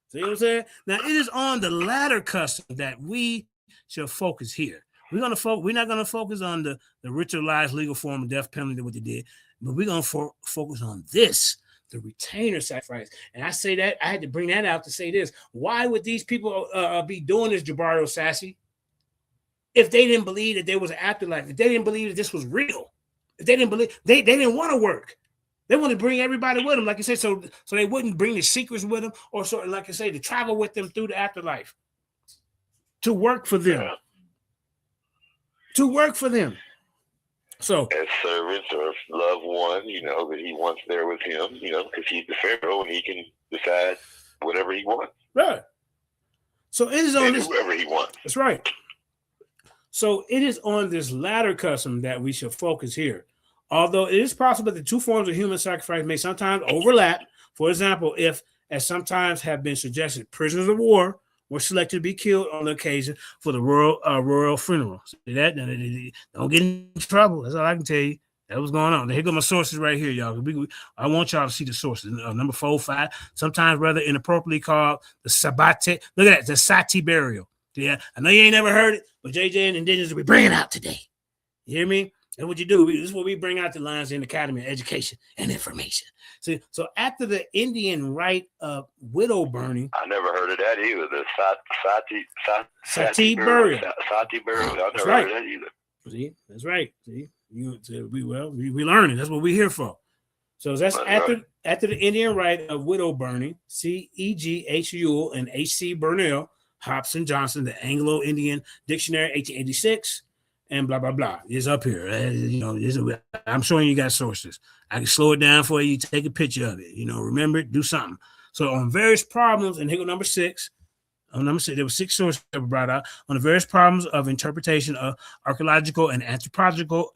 See what I'm saying? Now, it is on the latter custom that we shall focus here. We're not going to focus on the ritualized legal form of death penalty, what they did, but we're going to focus on this, the retainer sacrifice. And I say that, I had to bring that out to say this. Why would these people be doing this, Jabari Osaze, if they didn't believe that there was an afterlife, if they didn't believe that this was real, if they didn't believe, they didn't want to work. They want to bring everybody with them, like I said, so they wouldn't bring the secrets with them, or so, like I say, to travel with them through the afterlife, to work for them. To work for them. So as servants or loved one, that he wants there with him, because he's the pharaoh and he can decide whatever he wants. Right. So it is on this. Whoever he wants. That's right. So it is on this latter custom that we should focus here. Although it is possible that two forms of human sacrifice may sometimes overlap. For example, if, as sometimes have been suggested, prisoners of war were selected to be killed on the occasion for the royal funeral. See that? Don't get in trouble. That's all I can tell you. That was going on. Here go my sources right here, y'all. I want y'all to see the sources. Number 4, 5, sometimes rather inappropriately called the Sabate. Look at that, the Sati burial. Yeah, I know you ain't never heard it, but JJ and Indigenous will be bringing it out today. You hear me? That's what you do. This is what we bring out the lines in the Academy of Education and Information. See, so after the Indian rite of widow burning, I never heard of that either. The Sati burial. Sati burial. I never heard of that either. See, that's right. See, we learning. That's what we're here for. So that's after the Indian rite of widow burning. C.E.G. H. Ewell and H.C. Burnell, Hobson Johnson, the Anglo-Indian Dictionary, 1886. And blah, blah, blah. It's up here. I'm showing you guys sources. I can slow it down for you. Take a picture of it. Remember it, do something. So on various problems, and here go number 6. There were 6 sources that were brought out on the various problems of interpretation of archaeological and anthropological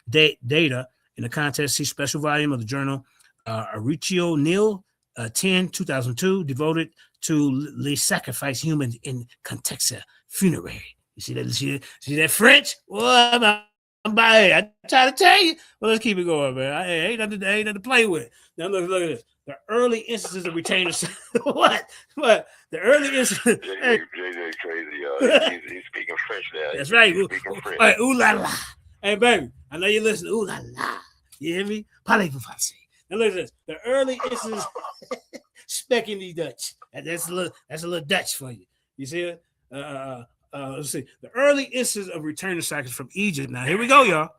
data in the context. See special volume of the journal Aricio Neal 10, 2002, devoted to the sacrifice humans in context funerary. You see that? See that French? Well, I try to tell you. Well, let's keep it going, man. Ain't nothing to play with. Now look at this. The early instances of retainers. What? The early instances. JJ crazy, he's speaking French now. That's right. He's speaking French. Right. Ooh la la. Hey, baby, I know you listen. Ooh la la. You hear me? Parlez-vous français. Now look at this. The early instances. Specking the Dutch. That's a little Dutch for you. You see it? Let's see. The early instances of return to sacrifice from Egypt. Now, here we go, y'all.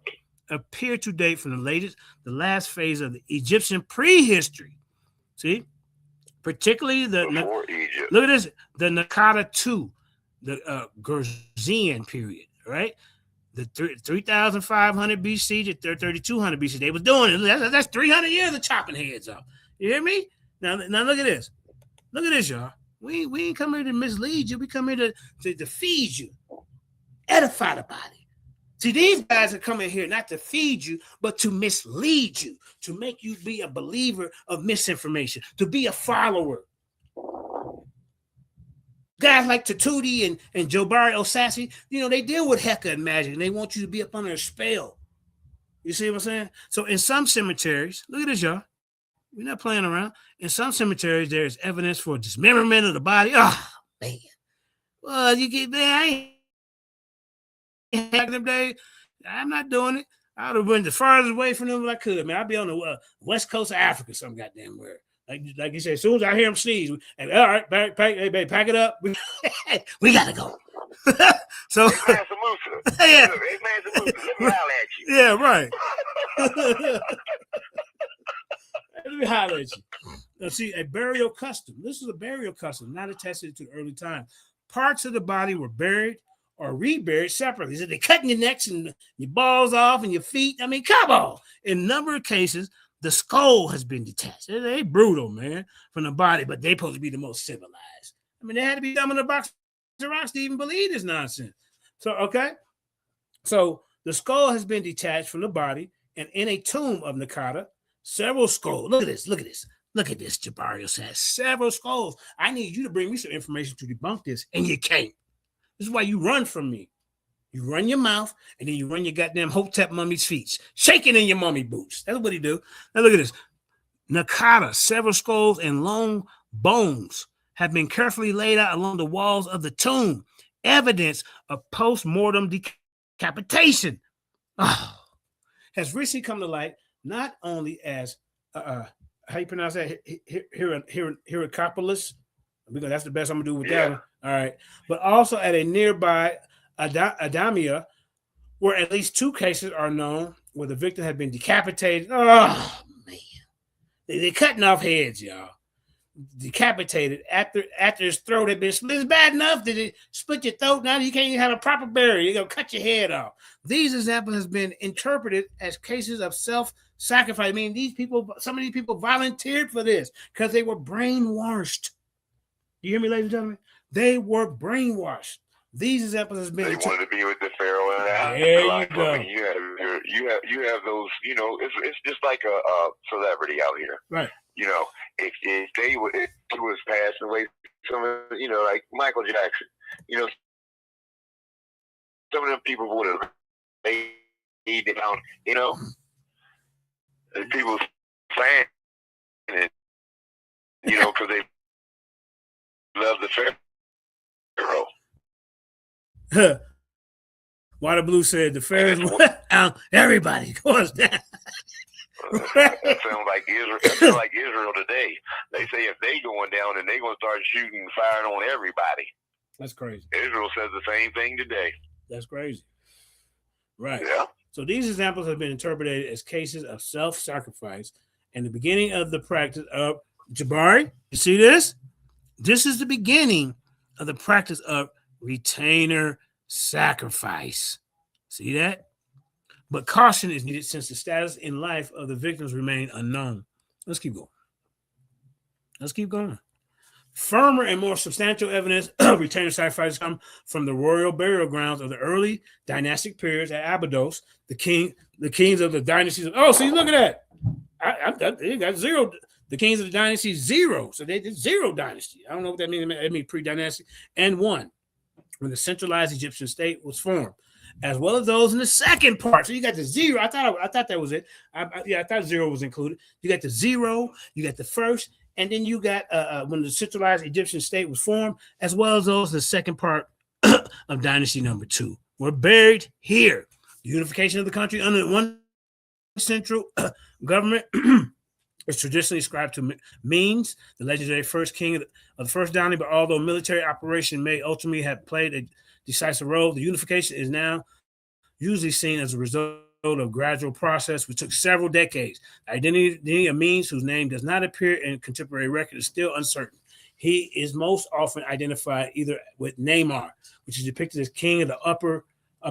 Appear to date from the last phase of the Egyptian prehistory. See? Particularly before Egypt. Look at this. The Nakata II, the Geertzian period, right? The 3,500 BC to 3,200 BC. They was doing it. That's 300 years of chopping heads off. You hear me? Now look at this. Look at this, y'all. We ain't come here to mislead you. We come here to feed you, edify the body. See, these guys are coming here not to feed you, but to mislead you, to make you be a believer of misinformation, to be a follower. Guys like Tatuti and Jabari, Osaze, they deal with Heka and magic, and they want you to be up under a spell. You see what I'm saying? So in some cemeteries, look at this, y'all. We're not playing around. In some cemeteries, there is evidence for dismemberment of the body. Oh, man. Well, I ain't back in them days. I'm not doing it. I would have been the farthest away from them as I could, man. I'd be on the west coast of Africa, some goddamn where. Like you said, as soon as I hear him sneeze, and all right, pack it up. We gotta go. So, yeah, yeah, right. Let me holler at you. Now, see, a burial custom. This is a burial custom, not attested to the early time. Parts of the body were buried or reburied separately. So they're cutting your necks and your balls off and your feet. I mean, come on. In a number of cases, the skull has been detached. They brutal, man, from the body, but they supposed to be the most civilized. I mean, they had to be dumb in the box of rocks to even believe this nonsense. So, okay. So the skull has been detached from the body, and in a tomb of Nakata, several skulls. Look at this. Look at this. Look at this. Jabari says several skulls. I need you to bring me some information to debunk this, and you can't. This is why you run from me. You run your mouth, and then you run your goddamn Hotep mummy's feet, shaking in your mummy boots. That's what he do. Now look at this. Nakata, several skulls and long bones have been carefully laid out along the walls of the tomb. Evidence of post-mortem decapitation has recently come to light, not only as how you pronounce that? Hierakopolis, because that's the best I'm gonna do with that one. All right, but also at a nearby Adamia, where at least 2 cases are known where the victim had been decapitated. Oh man, they're cutting off heads, y'all. Decapitated after his throat had been split. It's bad enough that it split your throat. Now you can't even have a proper burial. You're gonna cut your head off. These examples has been interpreted as cases of self-sacrifice. I mean, some of these people volunteered for this because they were brainwashed. You hear me, ladies and gentlemen? They were brainwashed. These examples has been. They wanted to be with the pharaoh and there you go. I mean, you have those. It's just like a celebrity out here, right? If he was passing away, like Michael Jackson, some of them people would have laid down, and people saying it, because they love the pharaoh. Water Blue said the pharaohs everybody goes down. That sounds like Israel. That sounds like Israel today. They say if they going down, then they gonna start shooting and firing on everybody. That's crazy. Israel says the same thing today. That's crazy. Right. Yeah. So these examples have been interpreted as cases of self-sacrifice and the beginning of the practice of Jabari. You see this? This is the beginning of the practice of retainer sacrifice. See that? But caution is needed since the status in life of the victims remain unknown. Let's keep going. Firmer and more substantial evidence of retainer sacrifices come from the royal burial grounds of the early dynastic periods at Abydos. The kings of the dynasties. Oh, see, look at that. They got 0. The kings of the dynasty 0. So they did 0 dynasty. I don't know what that means. It means pre-dynasty. And 1, when the centralized Egyptian state was formed, as well as those in the second part. So you got the 0. I thought that was it. I thought 0 was included. You got the 0. You got the first, and then you got when the centralized Egyptian state was formed, as well as those in the second part of dynasty number 2. We're buried here. The unification of the country under one central government. It's traditionally ascribed to Menes, the legendary first king of the first dynasty, but although military operation may ultimately have played a decisive role, the unification is now usually seen as a result of gradual process which took several decades. The identity of Menes, whose name does not appear in contemporary record, is still uncertain. He is most often identified either with Namar, which is depicted as king of the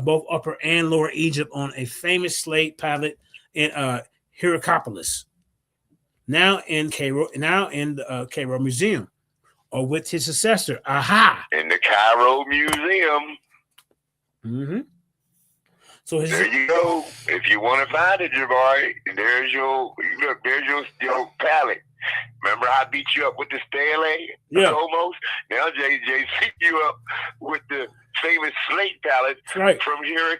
both Upper and Lower Egypt on a famous slate tablet in Hierapolis, now in the Cairo Museum, or with his successor, Aha, in the Cairo Museum. Mm-hmm. So there you go. If you want to find it, Jabari, there's your palette. Remember I beat you up with the stele? Yeah. Almost. Now JJ beat you up with the famous slate palette from Hierapolis.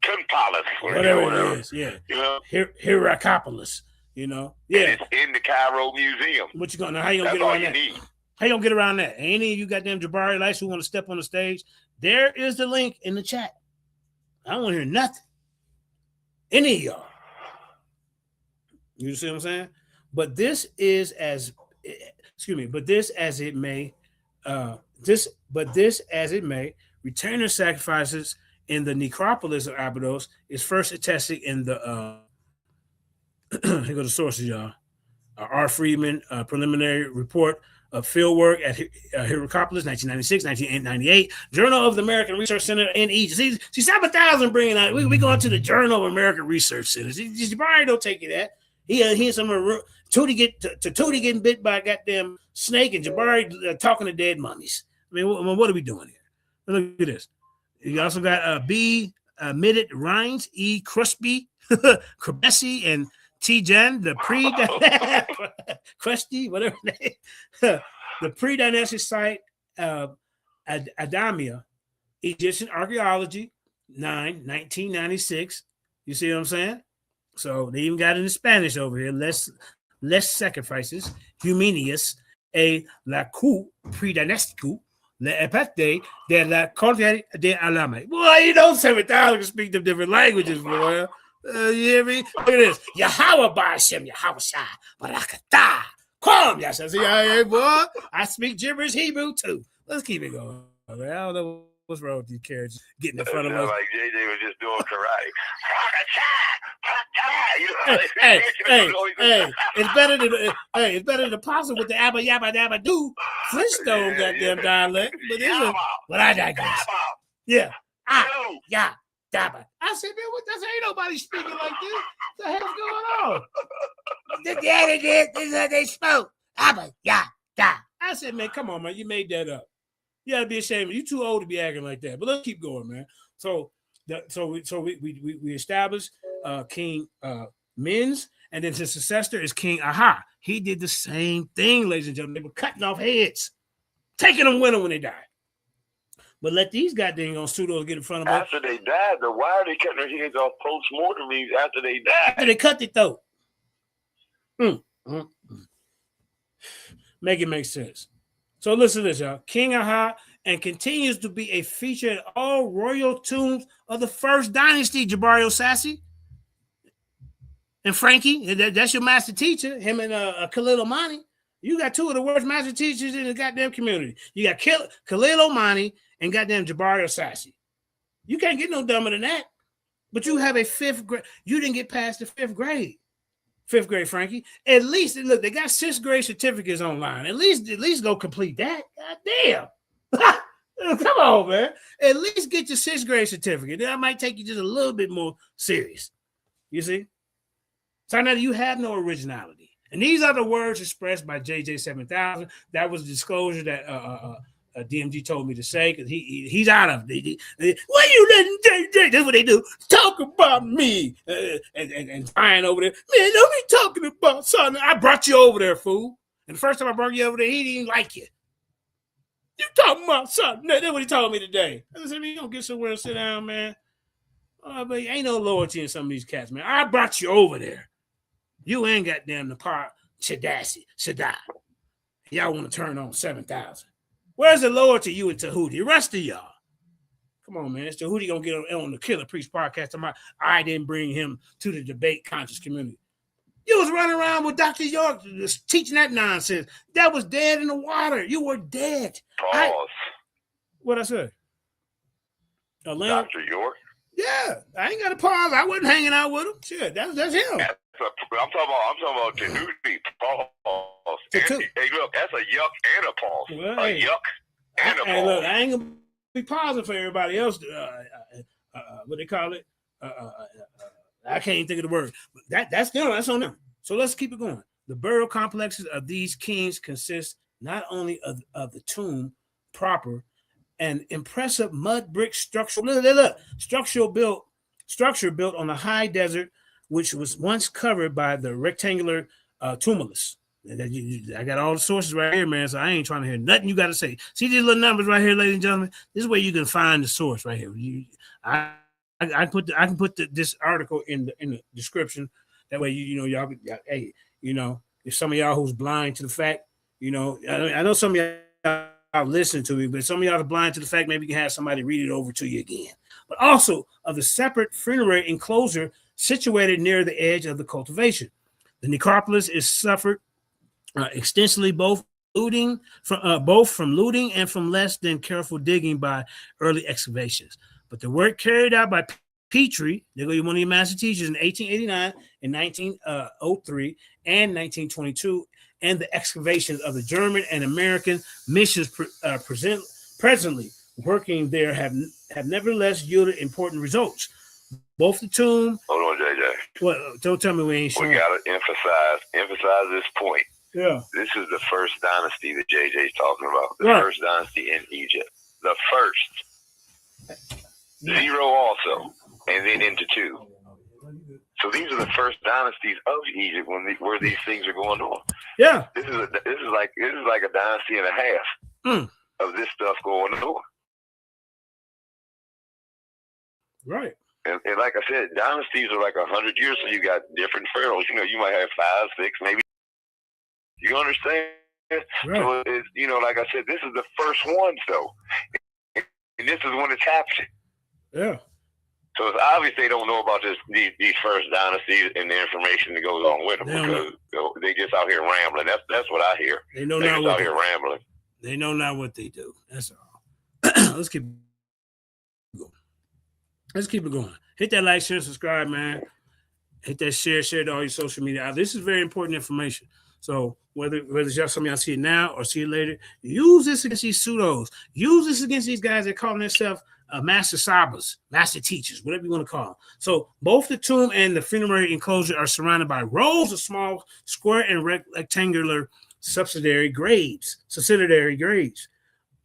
Canpolis. Whatever it is, yeah. You know? Hierapolis, you know. Yeah. And it's in the Cairo Museum. What you gonna how you gonna get around that? How you gonna get around that? Any of you goddamn Jabari lights who want to step on the stage, there is the link in the chat. I don't want to hear nothing. Any of y'all. You see what I'm saying? But this is as it may, return of sacrifices in the necropolis of Abydos is first attested in the here go the sources, y'all. R. Friedman preliminary report of fieldwork at Hierapolis, 1996, 1998. Journal of the American Research Center in Egypt. See 7,000 bringing out. We going to the Journal of American Research Center. Jabari don't take you that. He some Tootie getting bit by a goddamn snake, and Jabari talking to dead mummies. I mean, what are we doing here? Look at this. You also got B. Middet Rhines, E. Crusby, Krebesi, and T-Jan, the Crusty, whatever name. The pre-dynastic site of Adamia, Egyptian archaeology, 1996. You see what I'm saying? So they even got it in Spanish over here. Less sacrifices. Humanius, a la coup pre-dynastico, le epate de la corte de Alame. Boy, you know 7,000 can speak them different languages, boy. You hear me? Look at this. Yahweh Ba'ashem, Yahweh Shai, Barakatah. Come, yes, I see, hey, boy. I speak gibberish Hebrew too. Let's keep it going. I don't know what's wrong with these carriages getting in front of us. Like JJ was just doing karate. Hey, it's better than the possum with the abba yabba dabba do Flintstone goddamn dialect. But I digress. Yeah. Yeah. Dabba. I said, man, what? Ain't nobody speaking like this. What the hell's going on? Yeah, they did. This is how they spoke. Abba, yeah, da. I said, man, come on, man. You made that up. You gotta be ashamed. You too old to be acting like that. But let's keep going, man. So we established King Menes, and then his successor is King Aha. He did the same thing, ladies and gentlemen. They were cutting off heads, taking them with them when they died. But let these goddamn pseudos get in front of us. After they died, though, why are they cutting their heads off post-mortem leaves after they died? After they cut their throat. Make it make sense. So listen to this, y'all. King Aha and continues to be a feature in all royal tombs of the first dynasty, Jabari Osaze. And Frankie, that's your master teacher, him and Khalil Omani. You got two of the worst master teachers in the goddamn community. You got Khalil Omani and goddamn Jabari Osaze. You can't get no dumber than that. But you have a fifth grade. You didn't get past the fifth grade. Fifth grade, Frankie. At least, look, they got sixth grade certificates online. At least go complete that. God damn. Come on, man. At least get your sixth grade certificate. That might take you just a little bit more serious. You see? So now you have no originality. And these are the words expressed by JJ7000. That was the disclosure that DMG told me to say, because he's out of it. Why you letting JJ? That's what they do. Talk about me. And flying over there. Man, don't be talking about something. I brought you over there, fool. And the first time I brought you over there, he didn't like you. You talking about something. That's what he told me today. I said, you don't get somewhere and sit down, man. But ain't no loyalty in some of these cats, man. I brought you over there. You ain't got damn the part Shadasi. Y'all want to turn on 7,000. Where's the loyalty you and Tahuti? The rest of y'all. Come on, man. So who you gonna get on the Killer Priest podcast? I didn't bring him to the debate conscious community. You was running around with Dr. York just teaching that nonsense. That was dead in the water. You were dead. Pause. What I say? Dr. York? Yeah, I ain't got a pause. I wasn't hanging out with him. Shit, that's him. I'm talking about Tanuki. Pause. Hey, look, that's a yuck and a pause. Well, a yuck and a pause. Look, I ain't gonna be pausing for everybody else. What they call it? I can't think of the word. But that's them. That's on them. So let's keep it going. The burial complexes of these kings consist not only of the tomb proper, an impressive mud brick structure. Look, structure built on a high desert, which was once covered by the rectangular tumulus. I got all the sources right here, man. So I ain't trying to hear nothing you got to say. See these little numbers right here, ladies and gentlemen. This is where you can find the source right here. I can put this article in the description. That way, y'all. Hey, if some of y'all who's blind to the fact, I know some of y'all listen to me, but some of y'all are blind to the fact. Maybe you can have somebody read it over to you again. But also of the separate funerary enclosure situated near the edge of the cultivation. The necropolis is suffered extensively both from looting and from less than careful digging by early excavations. But the work carried out by Petrie, one of your master teachers, in 1889, in 1903, and 1922, and the excavations of the German and American missions presently working there have nevertheless yielded important results. Both the tomb. Hold on, JJ. What? Don't tell me we ain't sure. We gotta emphasize this point. Yeah. This is the first dynasty that JJ's talking about. The first dynasty in Egypt. The first. 0 also, and then into 2. So these are the first dynasties of Egypt where these things are going on. Yeah. This is like a dynasty and a half of this stuff going on. Right. And like I said, dynasties are like 100 years, so you got different pharaohs. You might have 5, 6, maybe. You understand? Right. So it's, like I said, this is the first one, though. And this is when it's happening. Yeah. So it's obvious they don't know about these first dynasties and the information that goes on with them because they just out here rambling. That's what I hear. They know They're not just what out here rambling. They know not what they do. That's all. Let's keep it going. Hit that like, share, subscribe, man. Hit that share to all your social media. This is very important information. So whether some of y'all see it now or see it later, use this against these pseudos. Use this against these guys that call themselves master sabas, master teachers, whatever you want to call them. So both the tomb and the funerary enclosure are surrounded by rows of small square and rectangular subsidiary graves,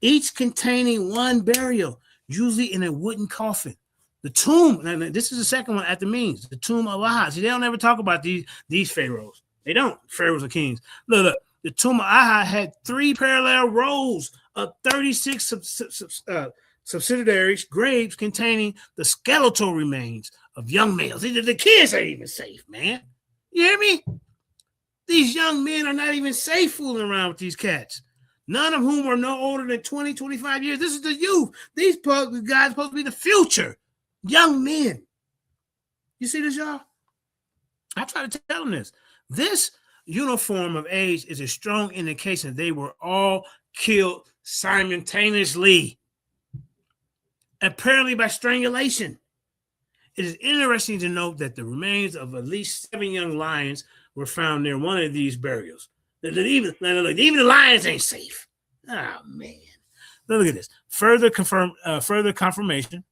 each containing one burial, usually in a wooden coffin. The tomb, and this is the second one at the means, the tomb of Aha. See, they don't ever talk about these pharaohs. They don't. Pharaohs are kings. Look. The tomb of Aha had 3 parallel rows of 36 subsidiary graves containing the skeletal remains of young males. The kids ain't even safe, man. You hear me? These young men are not even safe fooling around with these cats. None of whom are no older than 20, 25 years. This is the youth. These guys are supposed to be the future. Young men. You see this, y'all? I try to tell them this. This uniform of age is a strong indication they were all killed simultaneously, apparently by strangulation. It is interesting to note that the remains of at least 7 young lions were found near one of these burials. Even the lions ain't safe. Oh, man. Look at this. Further confirmation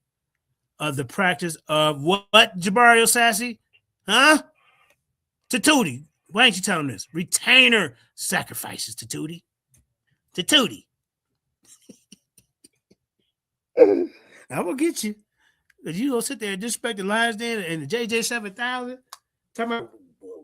of the practice of what Jabari Osaze? Huh? Tootie. Why ain't you telling this? Retainer sacrifices, Tootie. I will get you. Because you gonna sit there and disrespect the Lions Den and the JJ7000. Talking about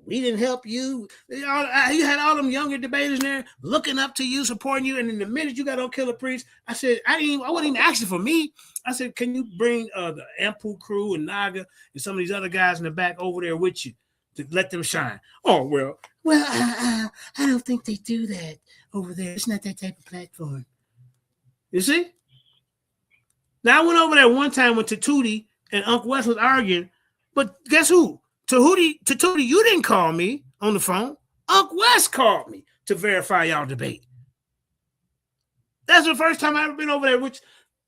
we didn't help you. You had all them younger debaters there looking up to you, supporting you, and in the minute you got on Killer Priest, I said, I wasn't even asking for me. I said, can you bring the Ampu crew and Naga and some of these other guys in the back over there with you to let them shine? Oh, well, I don't think they do that over there. It's not that type of platform. You see? Now I went over there one time when Tattootie and Uncle West was arguing, but guess who? Tattootie, you didn't call me on the phone. Uncle West called me to verify y'all debate. That's the first time I've ever been over there, which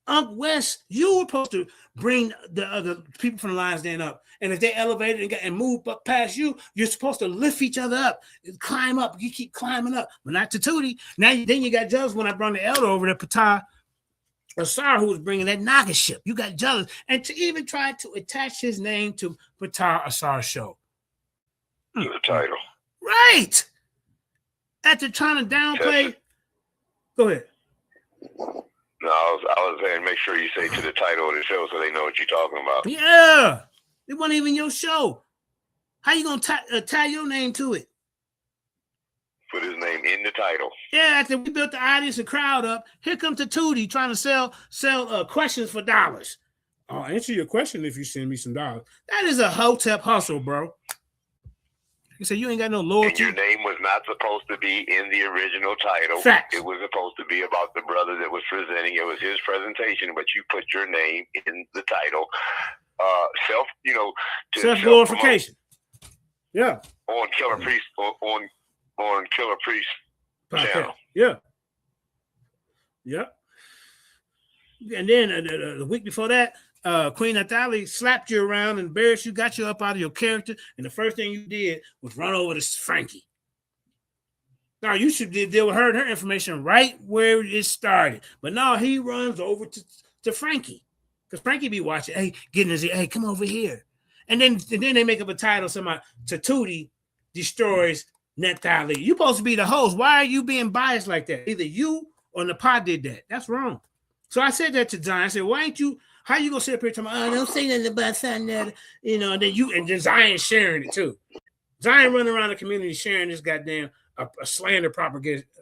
Uncle West, you were supposed to bring the other people from the Lions Den up. And if they elevated and moved up past you, you're supposed to lift each other up, climb up. You keep climbing up, but not Tattootie. Now, then you got jealous when I brought the elder over there, Patah Asar, who was bringing that Naga ship. You got jealous. And to even try to attach his name to Patah Asar's show. The title. Right. After trying to downplay. Go ahead. No, I was saying make sure you say to the title of the show so they know what you're talking about. Yeah. It wasn't even your show. How you going to tie your name to it? Put his name in the title. Yeah, after we built the audience and crowd up, here comes Tattootie trying to sell questions for dollars. I'll answer your question if you send me some dollars. That is a hotep hustle, bro. You said you ain't got no loyalty. And your name was not supposed to be in the original title. Facts. It was supposed to be about the brother that was presenting. It was his presentation, but you put your name in the title. Self-glorification. Yeah. On Killer Priest, on Killer Priest channel. Yeah. Yeah. And then the week before that, Queen Nathalie slapped you around and embarrassed you, got you up out of your character, and the first thing you did was run over to Frankie. Now, you should deal with her information right where it started. But now he runs over to Frankie. Because Frankie be watching, hey, getting his ear, hey, come over here. And then they make up a title, somebody, Tattootie destroys Nathalie. You're supposed to be the host. Why are you being biased like that? Either you or Napah did that. That's wrong. So I said that to Zion. I said, why ain't you, how you gonna sit up here talking about, don't say nothing about something that, and then Zion sharing it too. Zion running around the community sharing this goddamn a slander propaganda.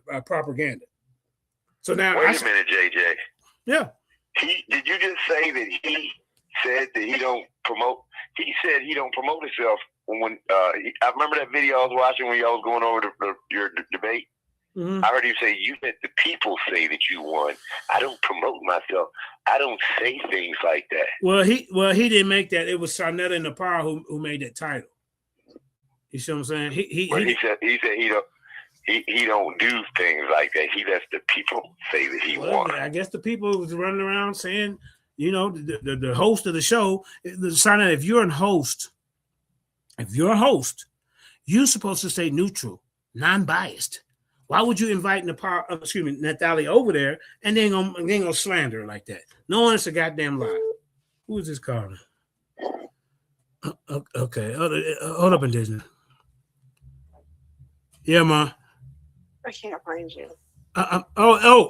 So now wait a minute, JJ. Yeah. Did you just say that he said that he don't promote? He said he don't promote himself when I remember that video I was watching when y'all was going over your debate. Mm-hmm. I heard you say you let the people say that you won. I don't promote myself. I don't say things like that. Well, he didn't make that. It was Sarnetta and Napar who made that title. You see what I'm saying? He said he don't do things like that. He lets the people say that he won. I guess the people was running around saying, the host of the show, Sarnetta, if you're a host, you're supposed to stay neutral, non-biased. Why would you invite Nathalie over there and then gonna slander her like that? No one is a goddamn lie. Who is this calling? Okay, hold up, Indigenous. Yeah, ma. I can't find you.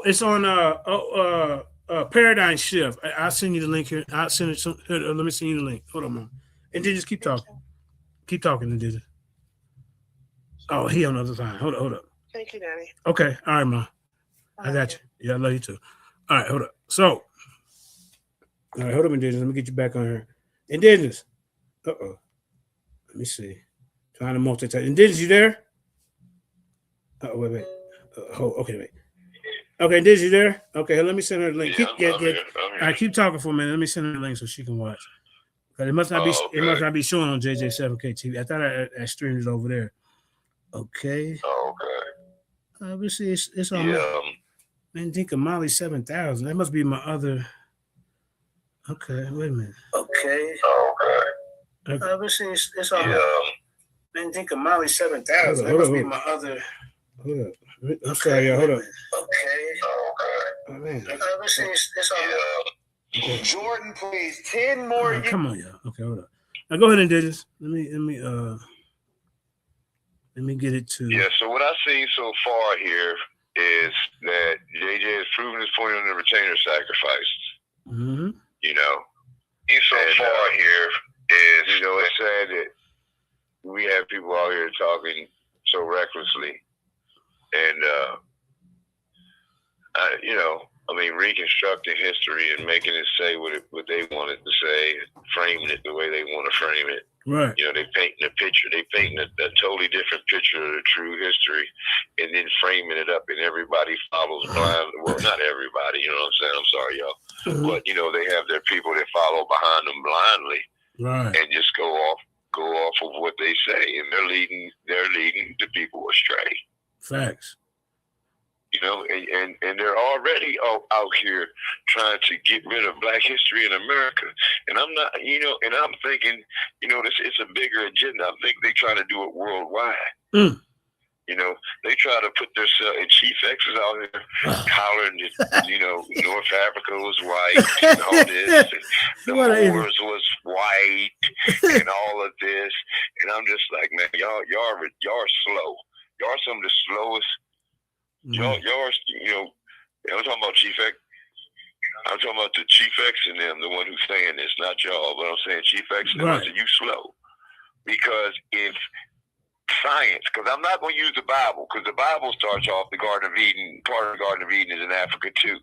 It's on Paradigm Shift. I'll send you the link here. I'll send it. Let me send you the link. Hold on, Mom. And then just keep talking. Keep talking, Indigenous. Oh, he on the other side. Hold up. Thank you, Daddy. Okay. All right, Ma. I got you. Yeah, I love you too. All right, hold up. So, all right, hold up, Indigenous. Let me get you back on here. Indigenous. Uh-oh. Let me see. Trying to multitask. Indigenous, you there? Oh, wait. Okay, wait. Okay, Indigenous, you there? Okay, let me send her the link. Yeah, All right, keep talking for a minute. Let me send her the link so she can watch. It must not be. Okay. It must not be showing on JJ7K TV. I thought I streamed it over there. Okay. Okay. Obviously, it's on. Mandinka Molly 7000. That must be my other. Okay, wait a minute. Okay. Obviously, it's on. Mandinka Molly 7000. That must be my other. Hold up. I'm sorry, y'all. Hold up. Okay. Oh man. Obviously, it's on. Okay. Jordan, please. 10 more. Come on, y'all. Okay, hold up. Now go ahead and do this. Let me get it to. Yeah, so what I've seen so far here is that JJ has proven his point on the retainer sacrifice. Mm-hmm. So far here is, it's sad that we have people out here talking so recklessly. And, reconstructing history and making it say what they wanted to say, framing it the way they want to frame it. Right. You know, they painting a picture. They painting a totally different picture of the true history, and then framing it up, and everybody follows blind. Well, not everybody. You know what I'm saying? I'm sorry, y'all. But you know, they have their people that follow behind them blindly, right, and just go off of what they say, and they're leading the people astray. Facts. You know, and they're already out here trying to get rid of Black history in America. And I'm not, you know, and I'm thinking, you know, it's a bigger agenda. I think they try to do it worldwide. You know, they try to put themselves, and Chief X is out here hollering that, you know, North Africa was white and all this, and the Moors was white and all of this. And I'm just like, man, y'all slow. Y'all some of the slowest. Y'all, you know, I'm talking about Chief X. I'm talking about the Chief X and them, the one who's saying this, not y'all, but I'm saying Chief X and them. I said, you slow. Because if science, because I'm not going to use the Bible, because the Bible starts off the Garden of Eden. Part of the Garden of Eden is in Africa too.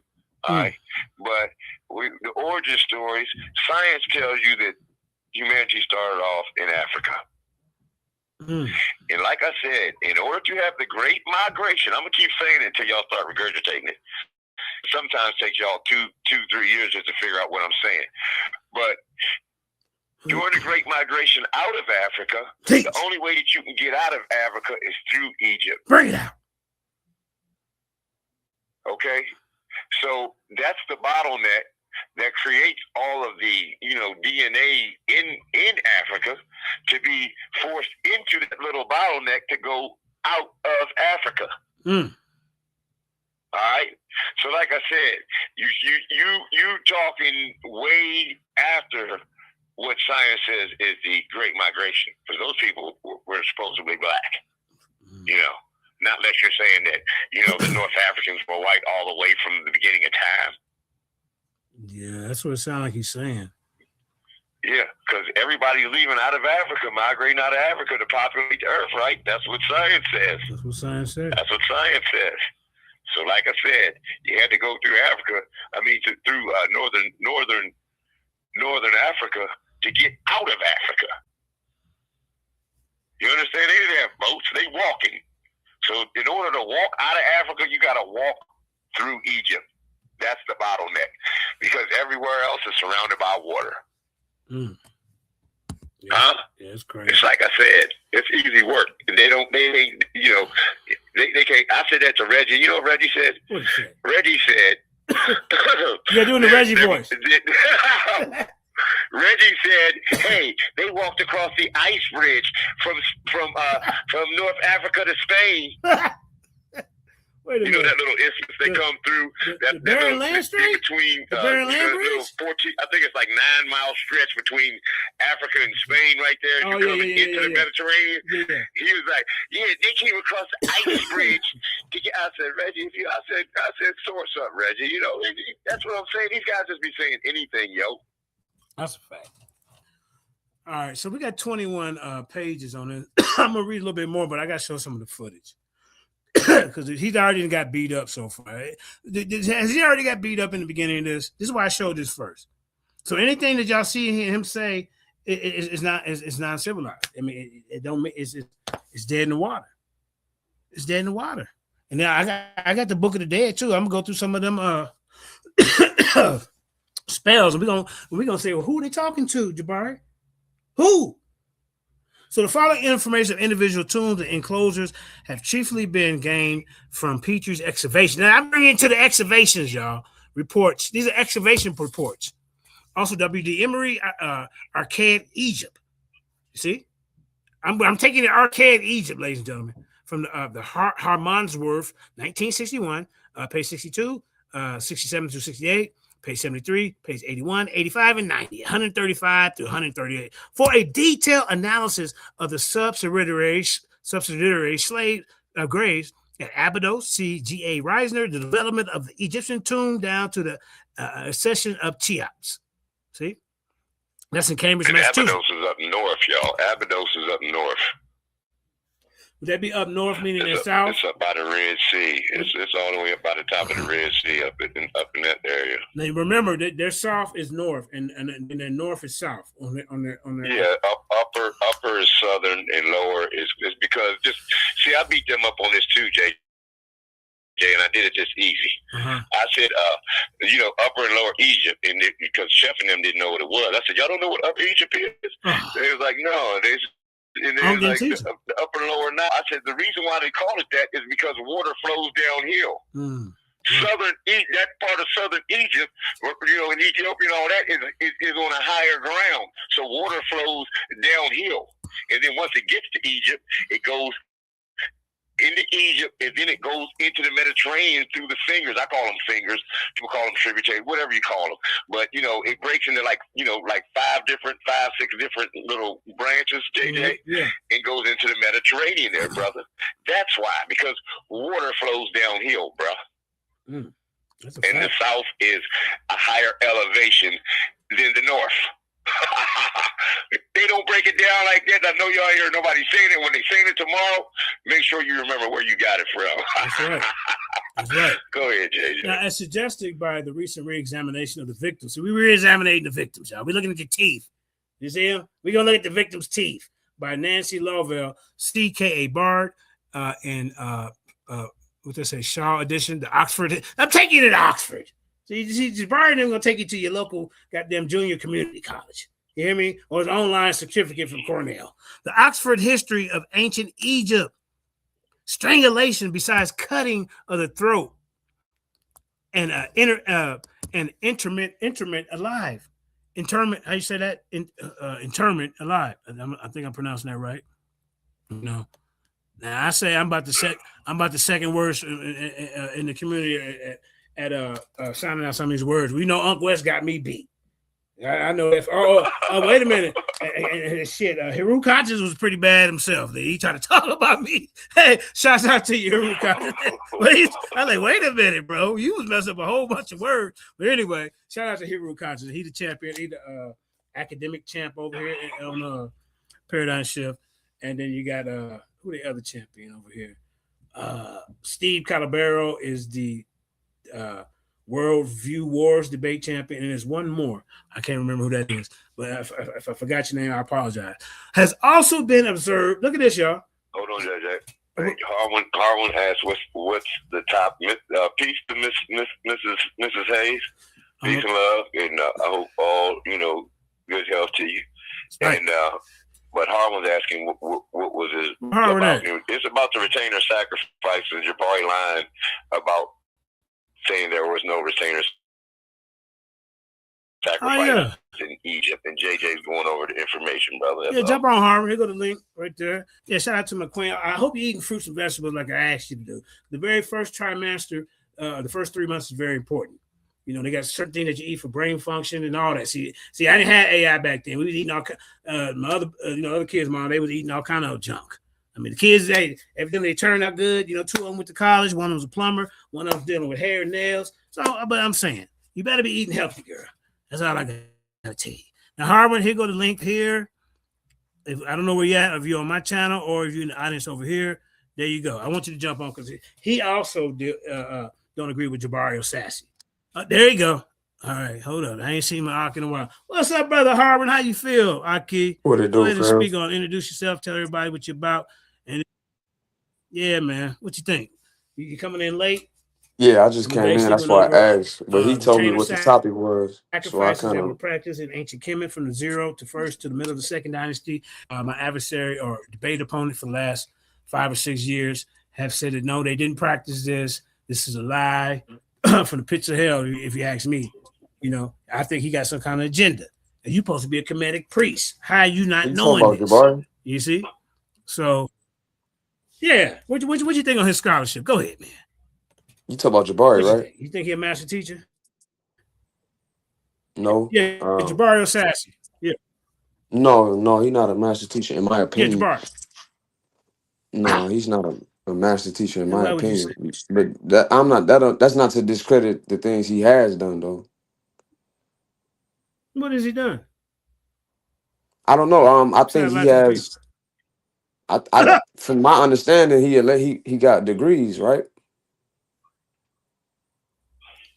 All right, but the origin stories, science tells you that humanity started off in Africa. And like I said, in order to have the Great Migration, I'm gonna keep saying it until y'all start regurgitating it. Sometimes it takes y'all 2, 3 years just to figure out what I'm saying. But during the Great Migration out of Africa, the only way that you can get out of Africa is through Egypt. Bring it out. Okay? So that's the bottleneck that creates all of the, you know, DNA in Africa to be forced into that little bottleneck to go out of Africa. All right. So, like I said, you talking way after what science says is the Great Migration, because those people were supposedly Black. You know, not unless you're saying that, you know, the North Africans were white all the way from the beginning of time. Yeah, that's what it sounds like he's saying. Yeah, because everybody's leaving out of Africa, migrating out of Africa to populate the earth, right? That's what science says. That's what science says. That's what science says. So, like I said, you had to go through Africa. I mean, through northern Africa to get out of Africa. You understand? They didn't have boats; they walking. So, in order to walk out of Africa, you got to walk through Egypt. That's the bottleneck, because everywhere else is surrounded by water. Yeah, huh? Yeah, it's crazy. It's like I said, it's easy work. They you know, they can't. I said that to Reggie. You know what Reggie said? What did he say? Reggie said, "You're doing the Reggie voice." Reggie said, "Hey, they walked across the ice bridge from North Africa to Spain." Wait a minute. You know that little isthmus they come through? The Barren Land Strait? Between, the Barren Land Bridge? 14, I think it's like 9-mile stretch between Africa and Spain right there. You coming into the Mediterranean. Yeah. He was like, yeah, they came across the ice bridge to get. I said, Reggie, I said, source up, Reggie. You know, that's what I'm saying. These guys just be saying anything, yo. That's a fact. All right, so we got 21 pages on it. I'm going to read a little bit more, but I got to show some of the footage. Because he's already got beat up so far. Has he already got beat up in the beginning of this? This is why I showed this first. So anything that y'all see him say is not civilized. I mean, it's dead in the water. It's dead in the water. And now I got the Book of the Dead too. I'm gonna go through some of them spells, and we're gonna say, well, who are they talking to, Jabari? Who? So the following information of individual tombs and enclosures have chiefly been gained from Petrie's excavation. Now I'm bringing into the excavations, y'all. Reports. These are excavation reports. Also, W.D. Emery, Archaic Egypt. You see, I'm taking the Archaic Egypt, ladies and gentlemen, from the Harmondsworth, 1961, page 62, 67 through 68. Page 73, page 81, 85, and 90, 135 through 138, for a detailed analysis of the subsidiary slave graves at Abydos, see G.A. Reisner, the development of the Egyptian tomb down to the accession of Cheops. See? That's in Cambridge, and Massachusetts. Abydos is up north, y'all. Abydos is up north. Would that be up north, meaning in the south? It's up by the Red Sea. It's all the way up by the top of the Red Sea, up in that area. Now remember that their south is north, and their north is south on their. Yeah, upper is southern, and lower is because I beat them up on this too, JJ, and I did it just easy. I said, upper and lower Egypt, and because Chef and them didn't know what it was. I said, y'all don't know what upper Egypt is? They was like, no. And then like the upper and lower Nile. I said the reason why they call it that is because water flows downhill. That part of southern Egypt, in Ethiopia and all that is on a higher ground, so water flows downhill. And then once it gets to Egypt, it goes into Egypt, and then it goes into the Mediterranean through the fingers. I call them fingers. People call them tributaries, whatever you call them. But, it breaks into like 6 different little branches, JJ, and goes into the Mediterranean there, brother. That's why, because water flows downhill, bro. And the south is a higher elevation than the north. They don't break it down like that. I know y'all hear nobody saying it. When they saying it tomorrow, make sure you remember where you got it from. That's right. That's right. Go ahead, JJ. Now, as suggested by the recent re-examination of the victims, so we re-examining the victims, y'all. We're looking at your teeth. You see them? We're going to look at the victims' teeth by Nancy Lovell, C.K.A. Bard, and what they say, Shaw edition, the Oxford. I'm taking you to Oxford. So Jabari and them going to take you to your local goddamn junior community college. You hear me? Or his online certificate from Cornell. The Oxford History of Ancient Egypt. Strangulation besides cutting of the throat. And interment alive. Interment, how you say that? Interment alive. I think I'm pronouncing that right. No. Now I say I'm about the second worst in the community at sounding out some of these words. We know Unc West got me beat. I know that. Oh, wait a minute. Shit, Heru Conscious was pretty bad himself. He tried to talk about me. Hey, shouts out to you, Heru Conscious. I'm like, wait a minute, bro. You was messing up a whole bunch of words. But anyway, shout out to Heru Conscious. He the champion. He the academic champ over here on Paradigm Shift. And then you got who the other champion over here? Steve Calabero is the World View Wars debate champion, and there's one more. I can't remember who that is, but if I forgot your name, I apologize. Has also been observed. Look at this, y'all. Hold on, JJ. Harwin asked, "What's the top piece to Mrs. Hayes? Peace and love, and I hope all good health to you." Right. And but Harwin's asking, what was his? It's about the retainer sacrifice, and Jabari line about saying there was no retainer sacrifice in Egypt, and JJ's going over the information, brother. That's jump on Harvard. Here go the link right there. Yeah, shout out to my queen. I hope you're eating fruits and vegetables like I asked you to do. The very first trimester, the first 3 months is very important. They got certain things that you eat for brain function and all that. See, I didn't have AI back then. We was eating all my other kids' mom. They was eating all kind of junk. I mean, the kids, everything they turned out good. 2 of them went to college. One of them was a plumber. One of them dealing with hair and nails. So, but I'm saying, you better be eating healthy, girl. That's all I got to tell you. Now, Harvard, here go the link here. I don't know where you're at, if you're on my channel or if you're in the audience over here. There you go. I want you to jump on because he also don't agree with Jabari Osaze. There you go. All right, hold up. I ain't seen my Aki in a while. What's up, brother Harvard? How you feel, Aki? What it do, go ahead and fam? speak on. Introduce yourself. Tell everybody what you're about. And yeah, man, what you think? You coming in late? Yeah, I just came in. That's why I asked. But he told me what the topic was. Sacrifices that were practiced in ancient Kemet from the 0 to first to the middle of the second dynasty. My adversary or debate opponent for the last 5 or 6 years have said that no, they didn't practice this. This is a lie from the pits of hell, if you ask me. I think he got some kind of agenda. And you're supposed to be a Kemetic priest. How are you not knowing this? Jabari? You see? So, yeah. What you think on his scholarship? Go ahead, man. You talk about Jabari, right? You think he's a master teacher? No. Yeah, Jabari Osaze. Yeah. No, he's not a master teacher, in my opinion. Yeah, Jabari. No, he's not a master teacher, in my opinion. But that's not to discredit the things he has done, though. What has he done? I don't know. I think he has. From my understanding, he got degrees, right?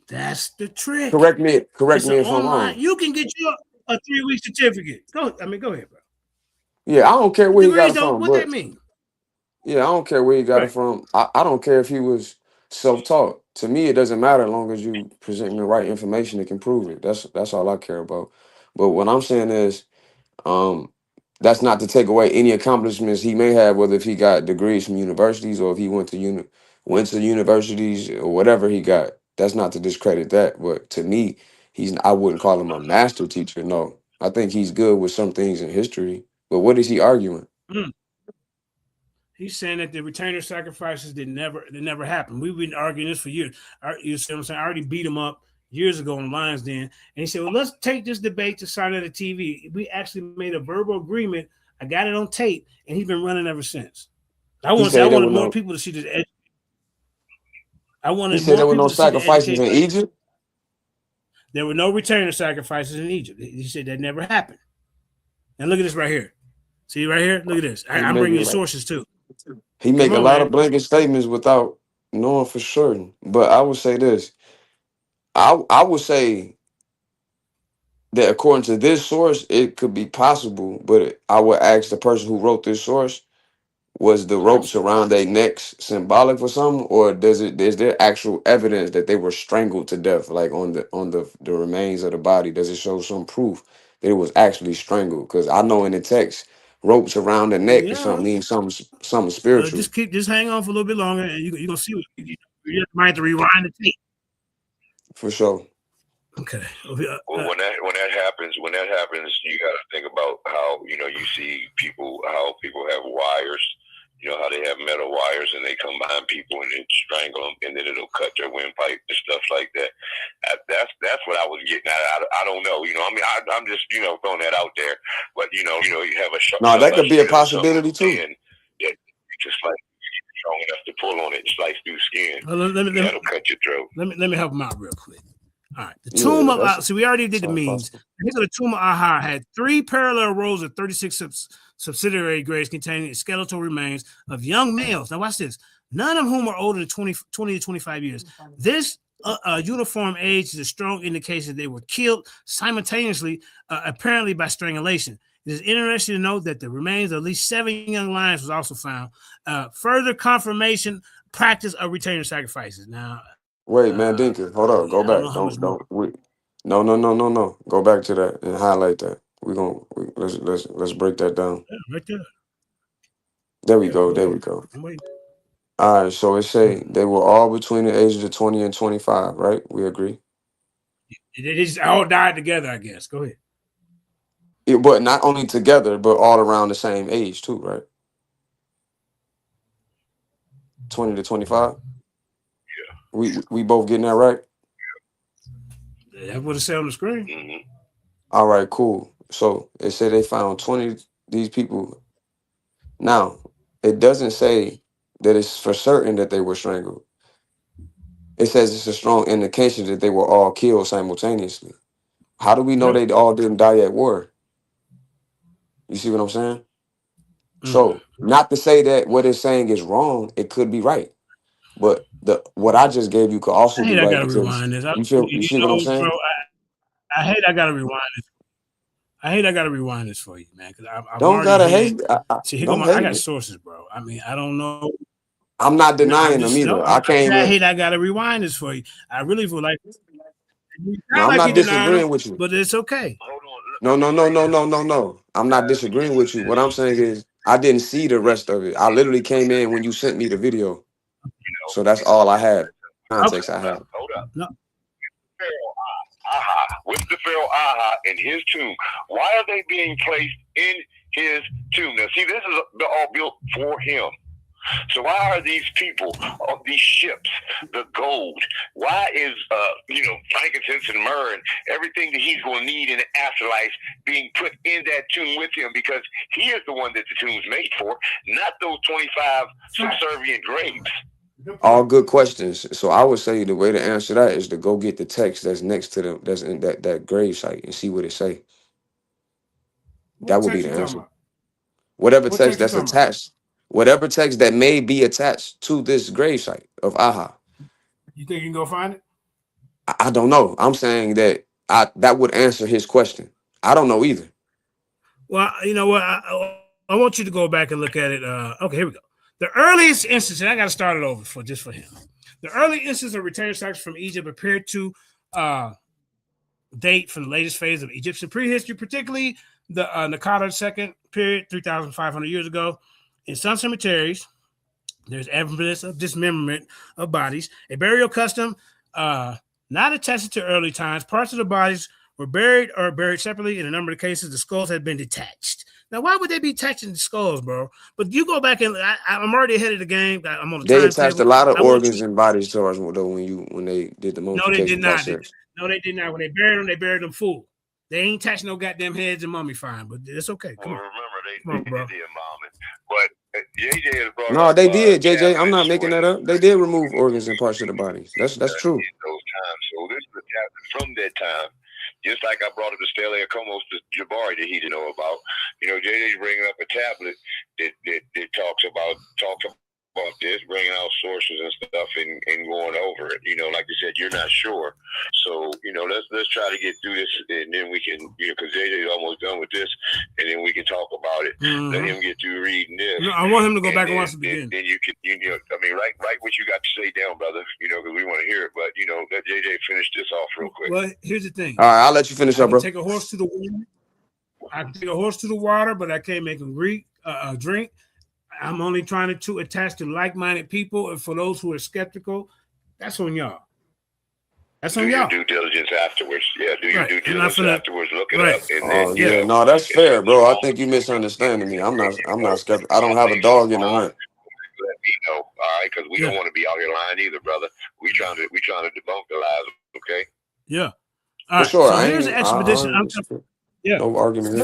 That's the trick. Correct me It's if I'm online. wrong. You can get you a 3-week certificate. Go ahead, bro. Yeah, I don't care where he got it from, What but that mean? yeah, I don't care where he got it from. I don't care if he was self-taught. To me, it doesn't matter as long as you present me the right information that can prove it. That's all I care about. But what I'm saying is, that's not to take away any accomplishments he may have, whether if he got degrees from universities or if he went to universities or whatever he got. That's not to discredit that. But to me, I wouldn't call him a master teacher. No, I think he's good with some things in history. But what is he arguing? He's saying that the retainer sacrifices never happened. We've been arguing this for years. You see what I'm saying? I already beat him up years ago on Lions Den. And he said, well, let's take this debate to sign at the TV. We actually made a verbal agreement. I got it on tape, and he's been running ever since. I wanted more people to see this. I wanted more people to see the sacrifices in Egypt. There were no retainer sacrifices in Egypt. He said that never happened. And look at this right here. See right here? Look at this. I'm bringing you sources too. He make a lot of blanket statements without knowing for certain. But I would say this. I would say that according to this source, it could be possible, but I would ask the person who wrote this source, was the ropes around their necks symbolic for something, or is there actual evidence that they were strangled to death, like on the remains of the body? Does it show some proof that it was actually strangled? Because I know in the text, ropes around the neck or something means something spiritual. Just hang on for a little bit longer, and you're gonna see. You might have to rewind the tape. For sure. Okay. Well, when that happens, you got to think about how you see how people have wires. How they have metal wires and they come behind people and they strangle them, and then it'll cut their windpipe and stuff like that. That's what I was getting at. I don't know. I'm just throwing that out there. But you have a sharp. No, that could be a possibility too. And just like strong enough to pull on it, slice through skin. That'll cut your throat. Let me help him out real quick. All right, the tomb of so we already did the means. The tomb of Aha had 3 parallel rows of 36 subsidiary graves containing skeletal remains of young males. Now watch this. None of whom are older than 20 to 25 years. This uniform age is a strong indication that they were killed simultaneously, apparently by strangulation. It is interesting to note that the remains of at least 7 young lions was also found. Further confirmation practice of retainer sacrifices. Now, wait, man, Dinka, hold on, go back. No. Go back to that and highlight that. Let's break that down. Right there. There we go. All right, so it say they were all between the ages of 20 and 25, right? We agree. They just all died together, I guess. Go ahead. But not only together, but all around the same age too, right? 20 to 25. Yeah. We both getting that right? That's what it said on the screen. Mm-hmm. All right, cool. So it said they found 20 these people. Now, it doesn't say that it's for certain that they were strangled. It says it's a strong indication that they were all killed simultaneously. How do we know they all didn't die at war? You see what I'm saying? Mm-hmm. So, not to say that what it's saying is wrong, it could be right. But what I just gave you could also be right. I gotta rewind this. You see what I'm saying? Bro, I hate I gotta rewind this. I gotta rewind this for you, man. Because I don't gotta hate. I got sources, bro. I mean, I don't know. I'm not denying them either. I gotta rewind this for you. I really feel like. I'm not disagreeing with you, but it's okay. No. I'm not disagreeing with you. What I'm saying is, I didn't see the rest of it. I literally came in when you sent me the video, so that's all I had. Context I had. Hold up. No. With the pharaoh Aha in his tomb, why are they being placed in his tomb? Now, see, this is all built for him. So why are these people, these ships, the gold? Why is frankincense and myrrh and everything that he's going to need in the afterlife being put in that tomb with him? Because he is the one that the tomb's made for, not those 25 subservient graves. All good questions. So I would say the way to answer that is to go get the text that's next to them, that's in that grave site, and see what it say. That would be the answer. Whatever text that's attached. whatever text that may be attached to this gravesite of Aha. You think you can go find it? I don't know. I'm saying that that would answer his question. I don't know either. Well, you know what? I want you to go back and look at it. Okay, here we go. The earliest instance, and I got to start it over for him. The early instance of retainer sacks from Egypt appeared to date from the latest phase of Egyptian prehistory, particularly the Nakada II period, 3,500 years ago. In some cemeteries, there's evidence of dismemberment of bodies, a burial custom not attested to early times. Parts of the bodies were buried or buried separately. In a number of cases, the skulls had been detached. Now, why would they be attaching the skulls, bro? But you go back and I'm already ahead of the game. I'm on the They attached a lot of organs and and bodies to us though when they did the no, they did mummification not. process. No, they did not. When they buried them full. They ain't touching no goddamn heads and mummifying, but it's okay. Come on. Remember, they did the embalming. But JJ has brought No, up, they did, JJ. I'm not tablets making that when- up. They did remove organs and parts of the bodies. That's true. In those times. So this is a tablet from that time. Just like I brought up the Stele Acomos to Jabari that he didn't know about. You know, JJ's bringing up a tablet that talks about this, bringing out sources and stuff and going over it. You know, like you said, you're not sure. So, you know, let's try to get through this, and then we can, you know, because JJ's almost done with this, and then we can talk about it. Mm-hmm. Let him get through reading this. No, I want him to go back and then, watch the beginning. Then you can, you know, I mean, write what you got to say down, brother, you know, because we want to hear it. But, you know, let JJ finish this off real quick. Well, here's the thing. All right, I'll let you finish up, bro. Take a horse to the water. I can take a horse to the water, but I can't make him drink. I'm only trying to attach to like-minded people, and for those who are skeptical, that's on y'all. That's on y'all. Do your due diligence afterwards. Yeah, do your due diligence afterwards. Look it up. And Oh then, yeah, no, that's fair, bro. I think you misunderstanding me. I'm not skeptical. I don't have a dog in the hunt. Let me know, all right? Because we don't want to be out here lying either, brother. We trying to debunk the lies, okay? Yeah. For sure. So here's an expedition. No argument.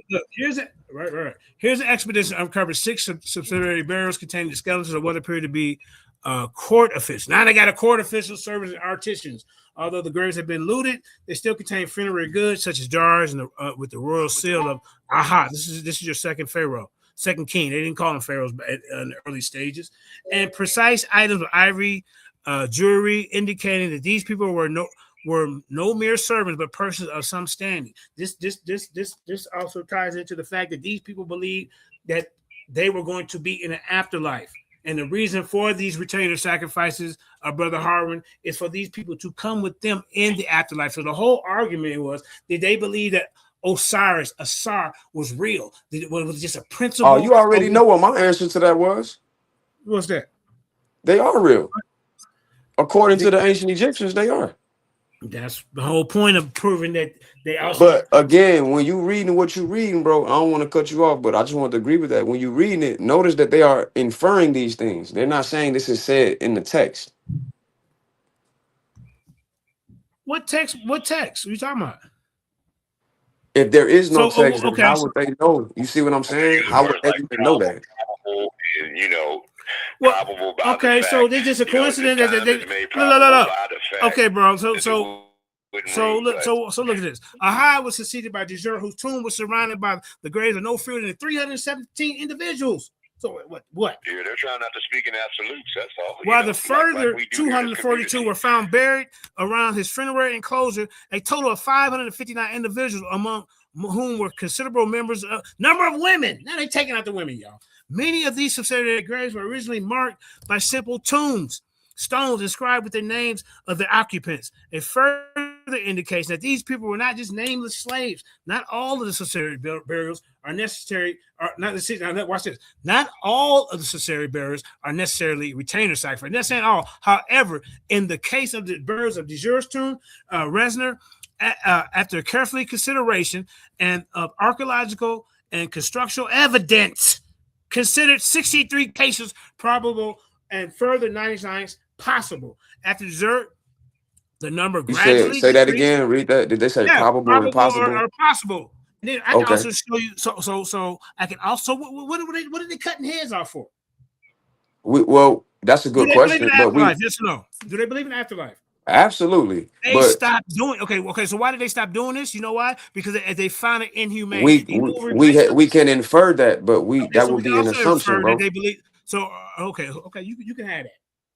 Look, here's it. Right. Here's an expedition. I've covered 6 subsidiary burials containing the skeletons of what appear to be court officials. Now they got a court official serving as artisans. Although the graves have been looted, they still contain funerary goods such as jars and with the royal seal of Aha. This is your second pharaoh, second king. They didn't call them pharaohs in the early stages. And precise items of ivory, jewelry, indicating that these people were no mere servants, but persons of some standing. This also ties into the fact that these people believed that they were going to be in an afterlife. And the reason for these retainer sacrifices, Brother Harwin, is for these people to come with them in the afterlife. So the whole argument was, did they believe that Asar was real? It was just a principle? Oh, you already know what my answer to that was. What's that? They are real. According to the ancient Egyptians, they are. That's the whole point of proving that they also. But again, when you reading what you reading, bro, I don't want to cut you off, but I just want to agree with that. When you reading it, notice that they are inferring these things. They're not saying this is said in the text. What text? What text? What are you talking about? If there is no text, okay, then how would they know? You see what I'm saying? How would they even know that? You know. Well, okay, so this is a coincidence that they no. Okay, bro. So look at this. Aha was succeeded by Djedi, whose tomb was surrounded by the graves of no fewer than 317 individuals. So what? Yeah, they're trying not to speak in absolutes. That's all. While the further 242 were found buried around his funerary enclosure, a total of 559 individuals, among whom were considerable number of women. Now they're taking out the women, y'all. Many of these subsidiary graves were originally marked by simple tombs, stones inscribed with the names of their occupants. A further indication that these people were not just nameless slaves. Not all of the subsidiary burials are necessary. Watch this. Not all of the subsidiary burials are necessarily retainer sacrifice. Not saying all. However, in the case of the burials of Djedi's tomb, Resner, after carefully consideration and of archaeological and constructional evidence, considered 63 cases probable and further 99 possible. After Geertz, the number gradually say that again. Read that. Did they say probable and possible? Or possible. And then I can also show you. So I can also. What are they cutting heads off for? Well, that's a good question. But yes or no? Do they believe in afterlife? Absolutely. They But stopped doing. Okay. So why did they stop doing this? You know why? Because they find it inhumane. You know what we can infer that, but okay, that so we would can be an also assumption, infer that bro. they believe. So okay, you can have that.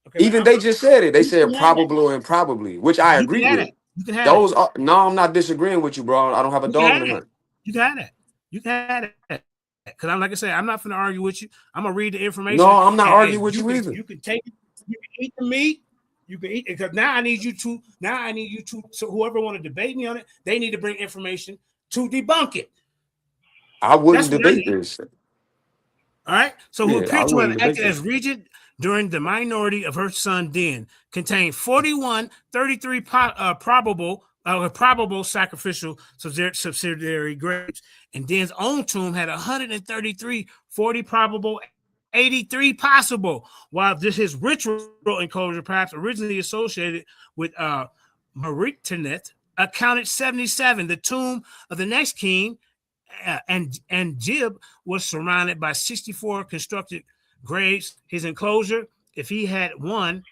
Okay, Even they just said it. They you said can have that. probably and probably, which I You can agree have with. that. You can have that. Those are no, I'm not disagreeing with you, bro. I don't have a You can dog in have the that. hunt. You can have that. You can have that. Because I'm like I said, I'm not going to argue with you. I'm gonna read the No, information. I'm not and arguing with you either. You can take it. You can eat the meat. You can eat it because now I need you to. So whoever want to debate me on it, they need to bring information to debunk it. I wouldn't That's what I debate need. this. All right. So who Yeah, I appeared to have wouldn't debate acted this. as regent during the minority of her son Den, contained 33 probable sacrificial subsidiary graves, and Den's own tomb had 133, 40 probable, 83 possible. While this his ritual enclosure, perhaps originally associated with Maritanet, accounted 77. The tomb of the next king and Jib was surrounded by 64 constructed graves. His enclosure, if he had one,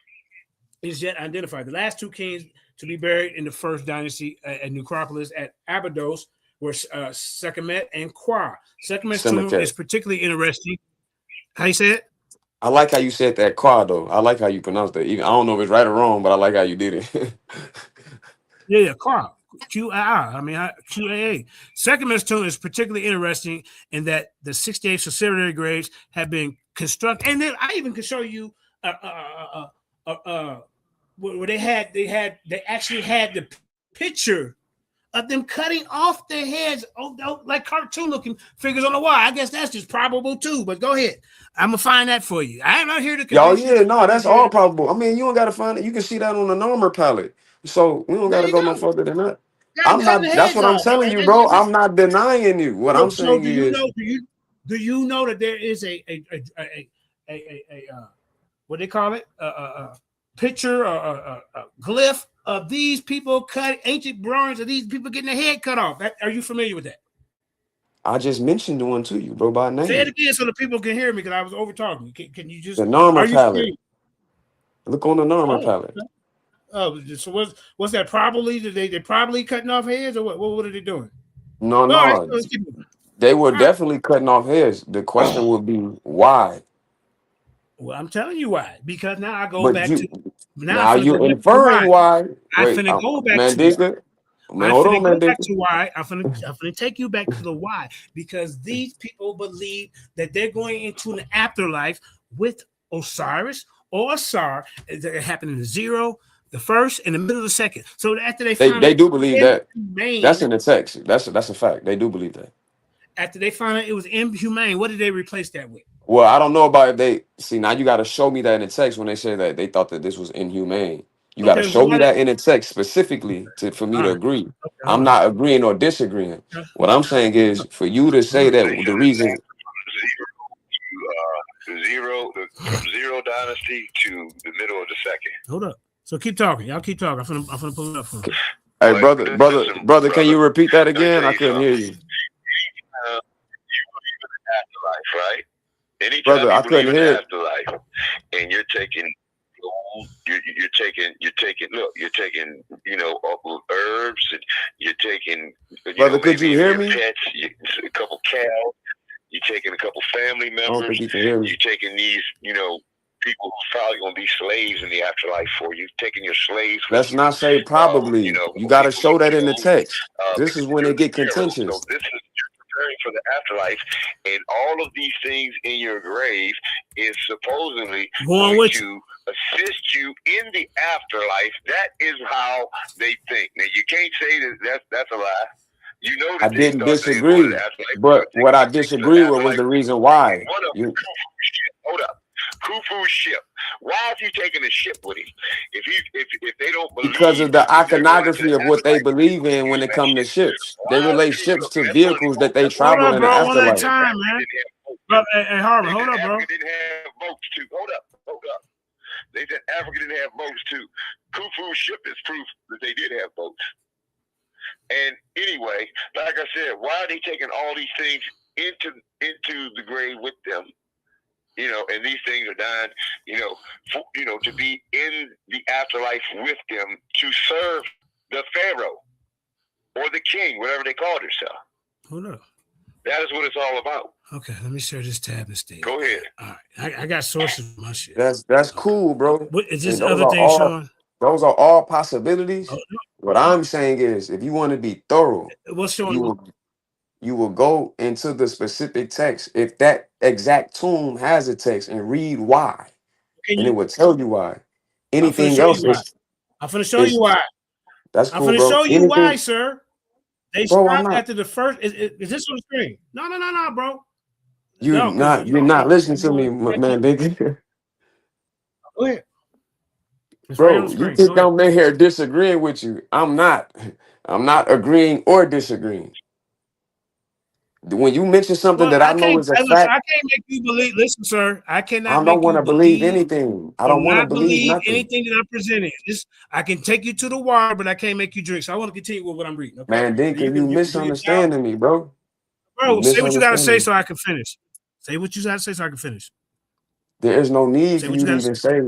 is yet identified. The last two kings to be buried in the first dynasty at necropolis at Abydos were Sekhmet and Qua. Sekhmet's tomb is particularly interesting. How you say it? I like how you said that Qua though. I like how you pronounced that. Even I don't know if it's right or wrong, but I like how you did it. Yeah, Qua. QAA. I mean, QAA. Sekhmet's tomb is particularly interesting in that the 68 subsidiary graves have been constructed, and then I even can show you where they actually had the picture of them cutting off their heads, like cartoon looking figures on the wall. I guess that's just probable too. But go ahead, I'm gonna find that for you. I'm not here to convince you. Yeah, no, that's all probable. I mean, you don't gotta find it. You can see that on the Normer palette. So we don't gotta go no further than that. I'm not. That's what I'm telling you, bro. I'm not denying you. What I'm saying is, do you know that there is a what they call it a picture or a glyph of these people cut ancient drawings of these people getting their head cut off? Are you familiar with that? I just mentioned one to you, bro, by name. Say it again so the people can hear me because I was over talking. Can you just the Normer palette? Look on the Normer palette. Oh, so what's that? Probably they probably cutting off heads or what are they doing? No. Right, they were definitely cutting off heads. The question would be why. Well, I'm telling you why. Because now I go But back to now you're inferring why. I'm finna go back to why. I'm finna take you back to the why. Because these people believe that they're going into an afterlife with Osiris or Asar. That happened in the 0, the 1st, and the middle of the 2nd. So after they do believe that. That's in the text. That's a fact. They do believe that. After they found out it was inhumane, what did they replace that with? Well, I don't know about if they see now. You got to show me that in the text when they say that they thought that this was inhumane. You got to show me that in the text specifically for me to agree. I'm not agreeing or disagreeing. What I'm saying is for you to say that the reason from zero dynasty to the middle of the 2nd. Hold up. So keep talking. Y'all keep talking. I'm gonna pull it up for you. Hey, brother, can you repeat that again? I couldn't hear you. Afterlife, right? Anytime brother, I you believe couldn't in hear. Afterlife, and you're taking, herbs, and you're taking, brother, could you hear me? Pets, a couple cows, you're taking a couple family members. I don't think you can hear me. You're taking these, people who's probably gonna be slaves in the afterlife for you, taking your slaves. Let's not say probably. You got to show that in the text. This is when it get contentious. So this is preparing for the afterlife, and all of these things in your grave is supposedly going to assist you in the afterlife. That is how they think. Now you can't say that's a lie. You know that I didn't disagree, but what I disagree with was the reason why. Hold up. Khufu's ship. Why is he taking a ship with him? If they don't believe, because of the iconography of what they believe in when it comes to ships. They relate ships to vehicles that they travel in the afterlife. Time, man. Hey, Harvey, hold up, bro. Africa didn't have boats too. Hold up. They said Africa didn't have boats too. Khufu's ship is proof that they did have boats. And anyway, like I said, why are they taking all these things into the grave with them? You know, and these things are done, to be in the afterlife with them to serve the pharaoh or the king, whatever they call themselves. Hold up. That is what it's all about. Okay, let me share this tab and stay. Go ahead. All right, I got sources for my shit. That's cool, bro. What is this And other thing showing? Those are all possibilities. Oh, no. What I'm saying is, if you want to be thorough, What's showing? you will go into the specific text. If that exact tomb has a text, and read why, and it will tell you why. Anything else is. I'm finna show you why. That's cool, I'm finna bro. show you why, sir. They stopped after the first. Is this on the screen? No, bro. You're not listening to me, man. Go ahead. Bro, you think I'm in here disagreeing with you? I'm not agreeing or disagreeing. When you mention something that I know is a fact, I can't make you believe. Listen, sir, I cannot. I don't want to believe anything. I don't want to believe nothing. Anything that I'm presenting. I can take you to the water, but I can't make you drink. So I want to continue with what I'm reading. Okay? Man, Dinka, you misunderstanding me, bro. Bro, say what you gotta say so I can finish. Say what you gotta say so I can finish. There is no need for you to even say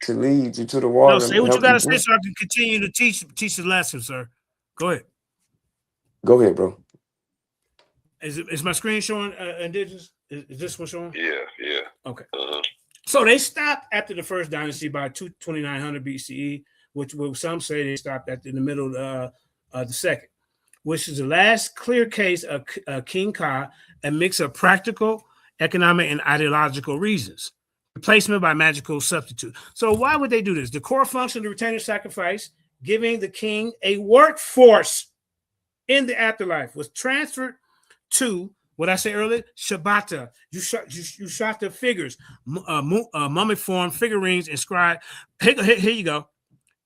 to lead you to the water. No, say what you gotta say so I can continue to teach the lesson, sir. Go ahead. Go ahead, bro. Is my screen showing indigenous? Is this one showing? Yeah. Okay. So they stopped after the first dynasty by 2900 BCE, which some say they stopped in the middle of the second, which is the last clear case of King Ka, a mix of practical, economic, and ideological reasons. Replacement by magical substitute. So why would they do this? The core function of the retainer sacrifice, giving the king a workforce in the afterlife, was transferred to what I said earlier, Shabata. You shot the figures, mummiform figurines inscribed. Here you go.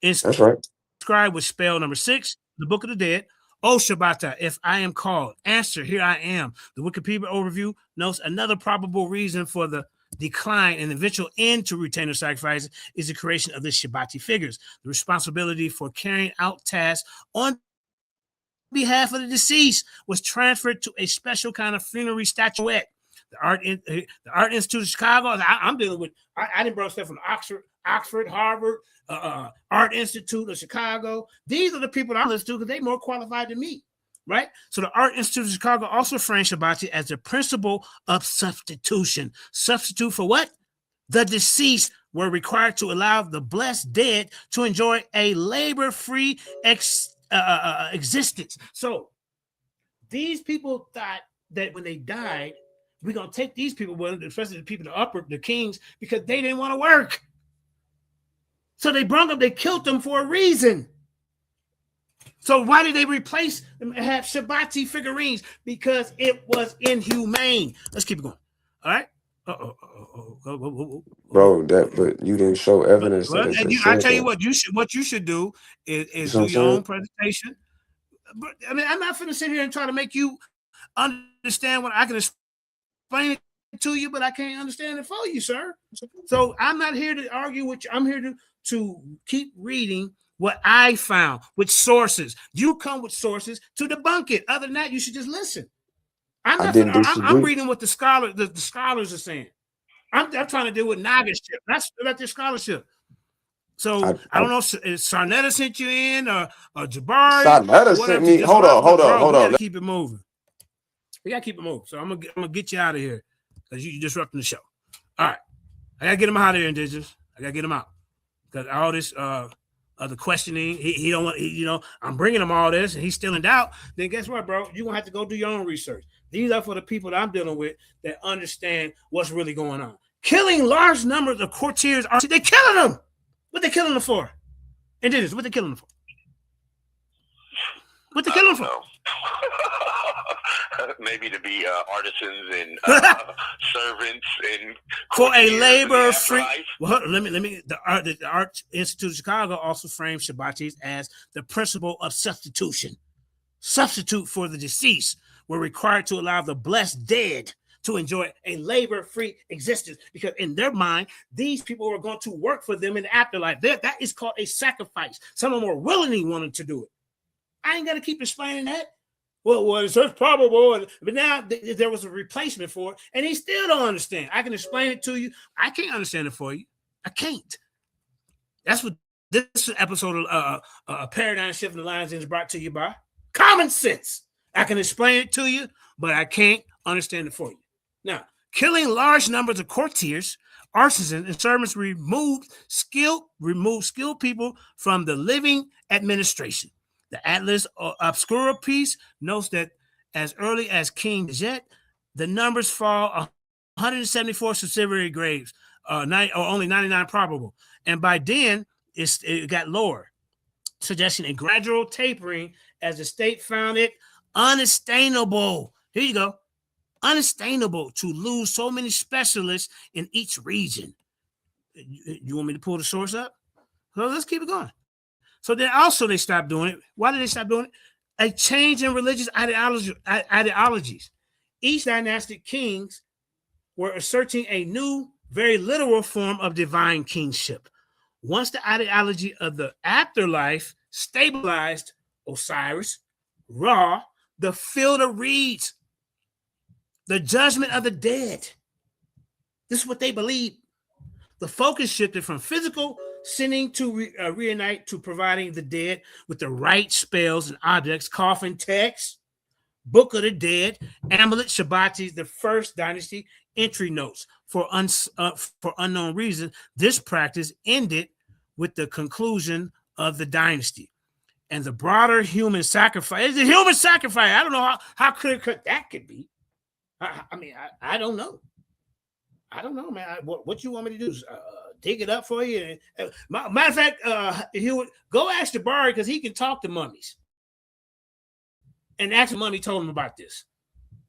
That's right. Inscribed with spell number 6, the Book of the Dead. Oh, Shabata, if I am called, answer, here I am. The Wikipedia overview notes another probable reason for the decline and eventual end to retainer sacrifices is the creation of the Shabati figures. The responsibility for carrying out tasks on behalf of the deceased was transferred to a special kind of funerary statuette. The Art Institute of Chicago. I'm dealing with. I didn't bring stuff from Oxford, Harvard, Art Institute of Chicago. These are the people I listen to because they're more qualified than me, right? So the Art Institute of Chicago also framed Shabati as the principle of substitution. Substitute for what? The deceased were required to allow the blessed dead to enjoy a labor-free existence. So these people thought that when they died, we're gonna take these people, especially the people, the kings, because they didn't want to work. So they brought them, they killed them for a reason. So why did they replace them and have Shabati figurines? Because it was inhumane. Let's keep it going. All right. Bro, but you didn't show evidence. I tell you what you should do is do your own presentation. But I mean, I'm not going to sit here and try to make you understand what I can explain it to you, but I can't understand it for you, sir. So I'm not here to argue with you. I'm here to keep reading what I found with sources. You come with sources to debunk it. Other than that, you should just listen. I'm reading what the scholars are saying. I'm trying to deal with noggiship. That's their scholarship. So I don't know if Sarnetta sent you in or Jabari. Sarnetta sent me. Hold on. We gotta keep it moving. We gotta keep it moving. So I'm gonna get you out of here because you're disrupting the show. All right, I gotta get him out of here, indigenous. I gotta get him out because all this the questioning. He don't want. I'm bringing him all this, and he's still in doubt. Then guess what, bro? You're gonna have to go do your own research. These are for the people that I'm dealing with that understand what's really going on. Killing large numbers of courtiers they're killing them. What they killing them for? Indigenous, what they killing them for? What they killing them for? Maybe to be artisans and servants and for a labor free. Well, let me. The Art Institute of Chicago also framed Shabatis as the principle of substitution. Substitute for the deceased were required to allow the blessed dead to enjoy a labor-free existence, because in their mind, these people were going to work for them in the afterlife. That is called a sacrifice. Some of them were willingly wanting to do it. I ain't got to keep explaining that. Well, it's just probable. But now there was a replacement for it, and he still don't understand. I can explain it to you. I can't understand it for you. I can't. That's what this episode of Paradigm Shift in the Lions is brought to you by. Common sense. I can explain it to you, but I can't understand it for you. Now, killing large numbers of courtiers, artisans, and servants removed skilled people from the living administration. The Atlas Obscura piece notes that as early as King Djedi, the numbers fall 174 subsidiary graves, or only 99 probable. And by then, it got lower, suggesting a gradual tapering as the state found it unsustainable. Here you go. Unsustainable to lose so many specialists in each region. You want me to pull the source up? So let's keep it going. So then also they stopped doing it. Why did they stop doing it? A change in religious ideologies. Each dynastic kings were asserting a new, very literal form of divine kingship. Once the ideology of the afterlife stabilized Osiris, Ra, the field of reeds, the judgment of the dead. This is what they believe. The focus shifted from physical sinning to reunite to providing the dead with the right spells and objects, coffin texts, Book of the Dead, amulet, Shabbatis, the first dynasty entry notes. For unknown reasons, this practice ended with the conclusion of the dynasty. And the broader human sacrifice, is a human sacrifice. I don't know how clear-cut that could be. I don't know. I don't know, man. What you want me to do? Dig it up for you? Matter of fact, go ask Jabari because he can talk to mummies. And ask the mummy told him about this.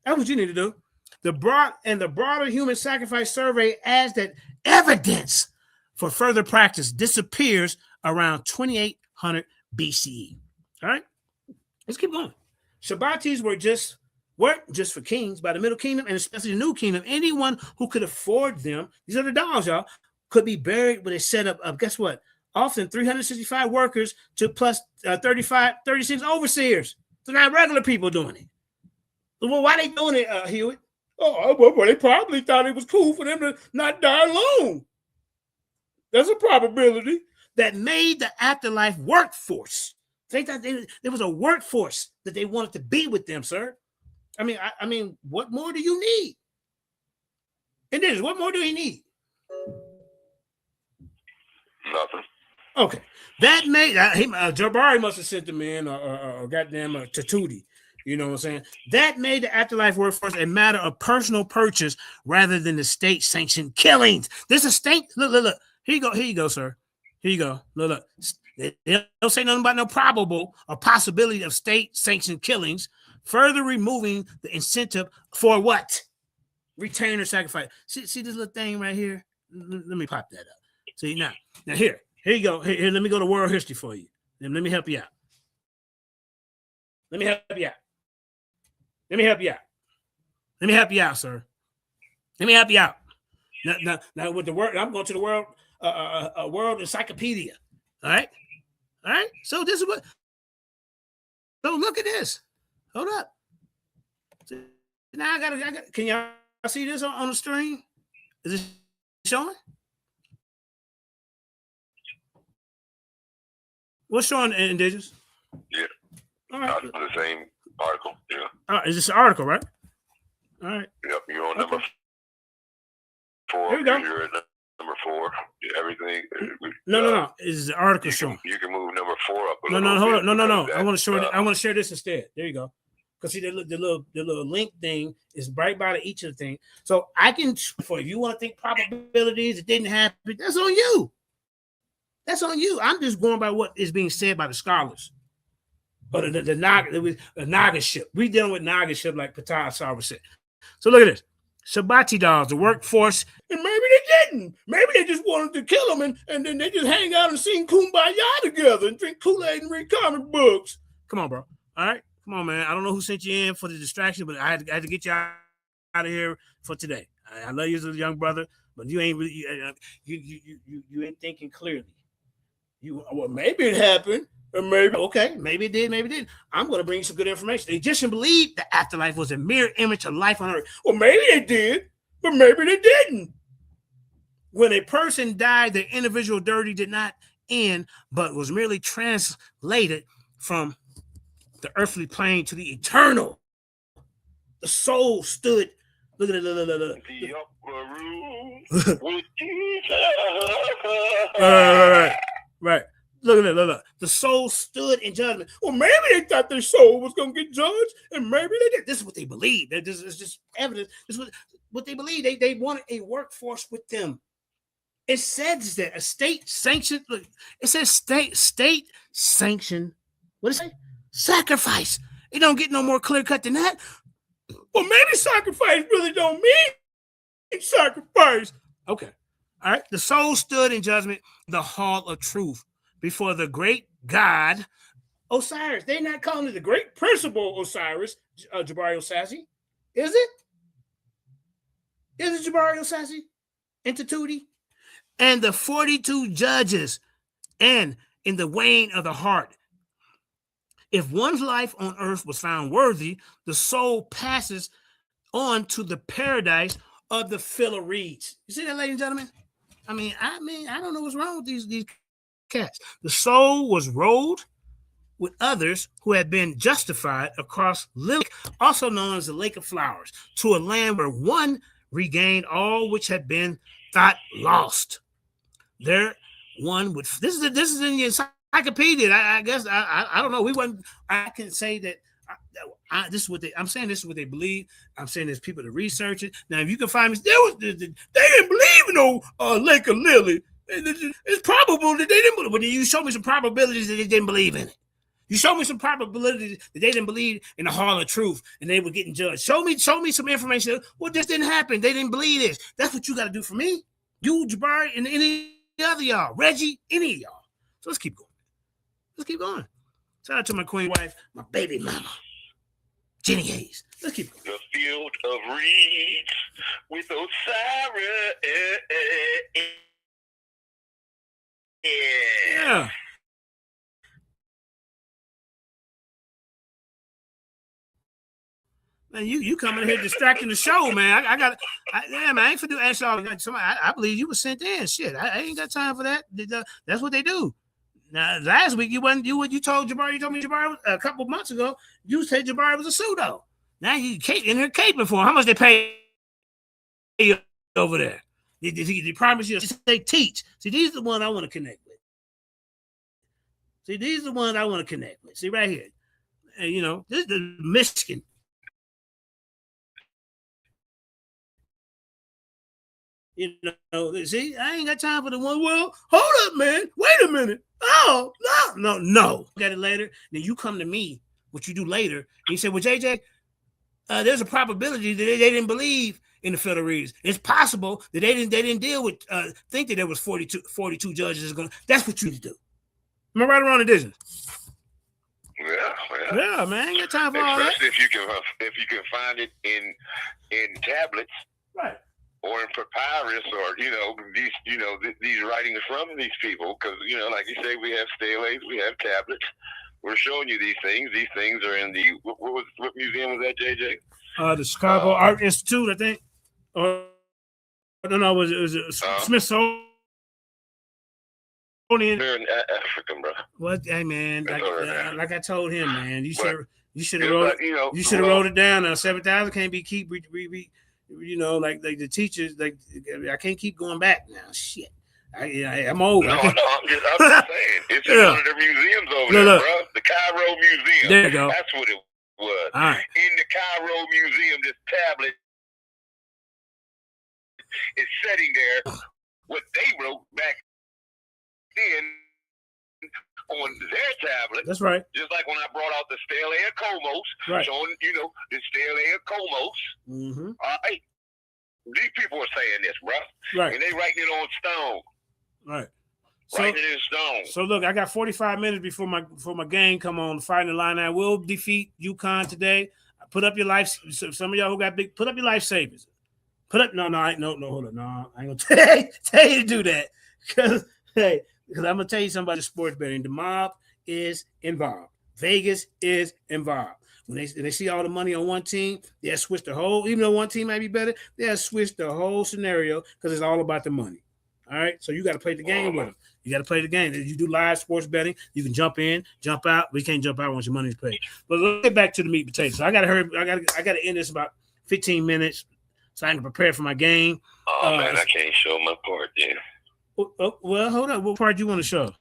That's what you need to do. The broader human sacrifice survey adds that evidence for further practice disappears around 2800 BCE. All right, let's keep going. Shabbatis weren't just for kings by the Middle Kingdom and especially the New Kingdom. Anyone who could afford them, these are the dogs, y'all, could be buried with a setup of, guess what? Often 365 workers to plus 36 overseers. So not regular people doing it. Well, why they doing it, Hewitt? Oh, well, they probably thought it was cool for them to not die alone. There's a probability that made the afterlife workforce. They thought there was a workforce that they wanted to be with them, sir. I mean, what more do you need? And this, what more do he need? Nothing. Okay, that made Jabari must have sent them in or goddamn Tatuti. You know what I'm saying? That made the afterlife workforce a matter of personal purchase rather than the state-sanctioned killings. This is state. Look. Here you go, sir. Here you go. Look. They don't say nothing about no probable or possibility of state-sanctioned killings, further removing the incentive for what? Return or sacrifice. See this little thing right here? Let me pop that up. See, now here you go. Here, let me go to world history for you. Then let me help you out. Let me help you out, sir. Let me help you out. Now with the word, I'm going to the world encyclopedia. All right. So this is what. So look at this. Hold up. So now I got. Can y'all see this on the screen? Is it showing? What's showing, Indigenous? Yeah. All right. The same article. Yeah. All right. Is this an article, right? All right. Yep. You're on number 4. Here we go. You're at number 4. Everything. No. Is the article showing? You can move number 4 up. Hold on. No. I want to share this instead. There you go. Because see, the little link thing is right by each of the things. So I can, for if you want to think probabilities, it didn't happen. That's on you. I'm just going by what is being said by the scholars. But the Nagaship. We dealing with Nagaship like Patah Sarva said. So look at this. Shabbati dolls, the workforce, and maybe they didn't. Maybe they just wanted to kill them and then they just hang out and sing Kumbaya together and drink Kool-Aid and read comic books. Come on, bro. All right? Come on, man. I don't know who sent you in for the distraction, but I had to get you out of here for today. I love you as a young brother, but you ain't really you ain't thinking clearly. Well, maybe it happened. maybe, okay, maybe it did, maybe it didn't. I'm going to bring you some good information. The Egyptians believed the afterlife was a mirror image of life on earth. Well, maybe they did, but maybe they didn't. When a person died, their individual dirty did not end, but was merely translated from the earthly plane to the eternal. The soul stood. Look at it. Look. The upper room with Right. Look at it. Look. The soul stood in judgment. Well, maybe they thought their soul was going to get judged, and maybe they did. This is what they believe. This is just evidence. This is what they believe. They wanted a workforce with them. It says that a state sanctioned. Look, it says state sanctioned. What is it? Sacrifice. It don't get no more clear cut than that. Well, maybe sacrifice really don't mean sacrifice. Okay. All right. The soul stood in judgment, the hall of truth, before the great God, Osiris. They're not calling it the great principal Osiris, Jabari Osaze. Is it? Is it Jabari Osaze? Intituti? And the 42 judges, and in the weighing of the heart. If one's life on earth was found worthy, the soul passes on to the paradise of the pharaohs. You see that, ladies and gentlemen? I mean, I don't know what's wrong with these cats. The soul was rolled with others who had been justified across Lake, also known as the Lake of Flowers, to a land where one regained all which had been thought lost. There, one would. This is in the encyclopedia. I guess I don't know. We wasn't. I can say that. This is what I'm saying. This is what they believe. I'm saying there's people to research it. Now, if you can find me, they didn't believe in no Lake of Lily. It's probable that they didn't. But you show me some probabilities that they didn't believe in it. You show me some probabilities that they didn't believe in the Hall of Truth and they were getting judged. Show me some information. Well, this didn't happen. They didn't believe this. That's what you got to do for me. You, Jabari, and any other y'all, Reggie, any of y'all. So let's keep going. Let's keep going. Shout out to my queen wife, my baby mama, Jenny Hayes. Let's keep going. the field of reeds with Osiris. Yeah. Man, you coming here distracting the show, man. Man, I ain't for do ask y'all. I believe you were sent in. Shit, I ain't got time for that. That's what they do. Now, last week you told Jabari. You told me Jabari a couple of months ago. You said Jabari was a pseudo. Now you in here caping for him. How much they pay you over there? They promise you. They teach. See, these are the ones I want to connect with. See right here. And you know, this is the Michigan. You know, see, I ain't got time for the one. Well, hold up, man. Wait a minute. Oh, no. Get it later. Then you come to me, what you do later, and you say, well, JJ, there's a probability that they didn't believe in the pharaohs. It's possible that they didn't deal with think that there was 42 judges. That's what you need to do. Am I right around the distance? Yeah, man. Ain't got time for all that. Especially if you can find it in tablets, right? Or in papyrus, or these writings from these people, because like you say, we have steles, we have tablets. We're showing you these things. These things are in the what museum was that, JJ? The Chicago Art Institute, I think. Or no, was it Smithsonian? They're in African, bro. What? Hey, man, like I told him, man, you should have wrote it down. Now 7,000 can't be keep. Like the teachers, like I can't keep going back now. Shit, I'm old. No, I'm just saying. It's in one of the museums over there, bro. The Cairo Museum. There you go. That's what it was. All right. In the Cairo Museum, this tablet is sitting there. What they wrote back then on their tablet. That's right. Just like when I brought out the Stele Comos, right. Showing, the Stele Comos. Mm-hmm. All right. These people are saying this, bro. Right. And they writing it on stone. Right. Writing it in stone. So look, I got 45 minutes before my game come on. Fighting the line. I will defeat UConn today. Put up your life. Some of y'all who got big, put up your life savings. Hold on. No, I ain't gonna tell you to do that. Because I'm gonna tell you something about the sports betting. The mob is involved. Vegas is involved. When they see all the money on one team, they'll switch the whole, even though one team might be better, they'll switch the whole scenario because it's all about the money. All right. So you got to play the game with them. You got to play the game. You do live sports betting. You can jump in, jump out. We can't jump out once your money's paid. But let's get back to the meat and potatoes. So I got to hurry. I got to end this about 15 minutes so I can prepare for my game. Oh, man, I can't show my part then. Well, hold on. What part do you want to show?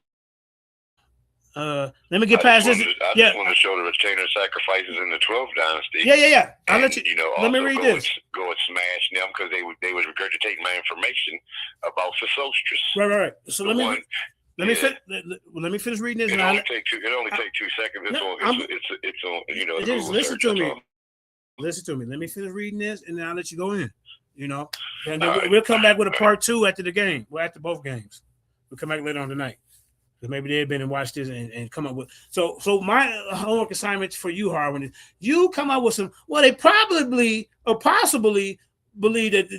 Let me get past this. I just want to show the retainer sacrifices in the 12th dynasty. Yeah. I'll let you. Let me read this. Go and smash them because they would regurgitate my information about Sesostris. Right. So let me finish reading this. It only take 2 seconds. It's on. You know. Just listen to me. Listen to me. Let me finish reading this, and then I'll let you go in. You know, and then we'll come back with a part 2 after the game. Well, after both games, we'll come back later on tonight. Because maybe they've been and watched this and come up with. So my homework assignment for you, Harwin, is you come up with some. Well, they probably or possibly believe that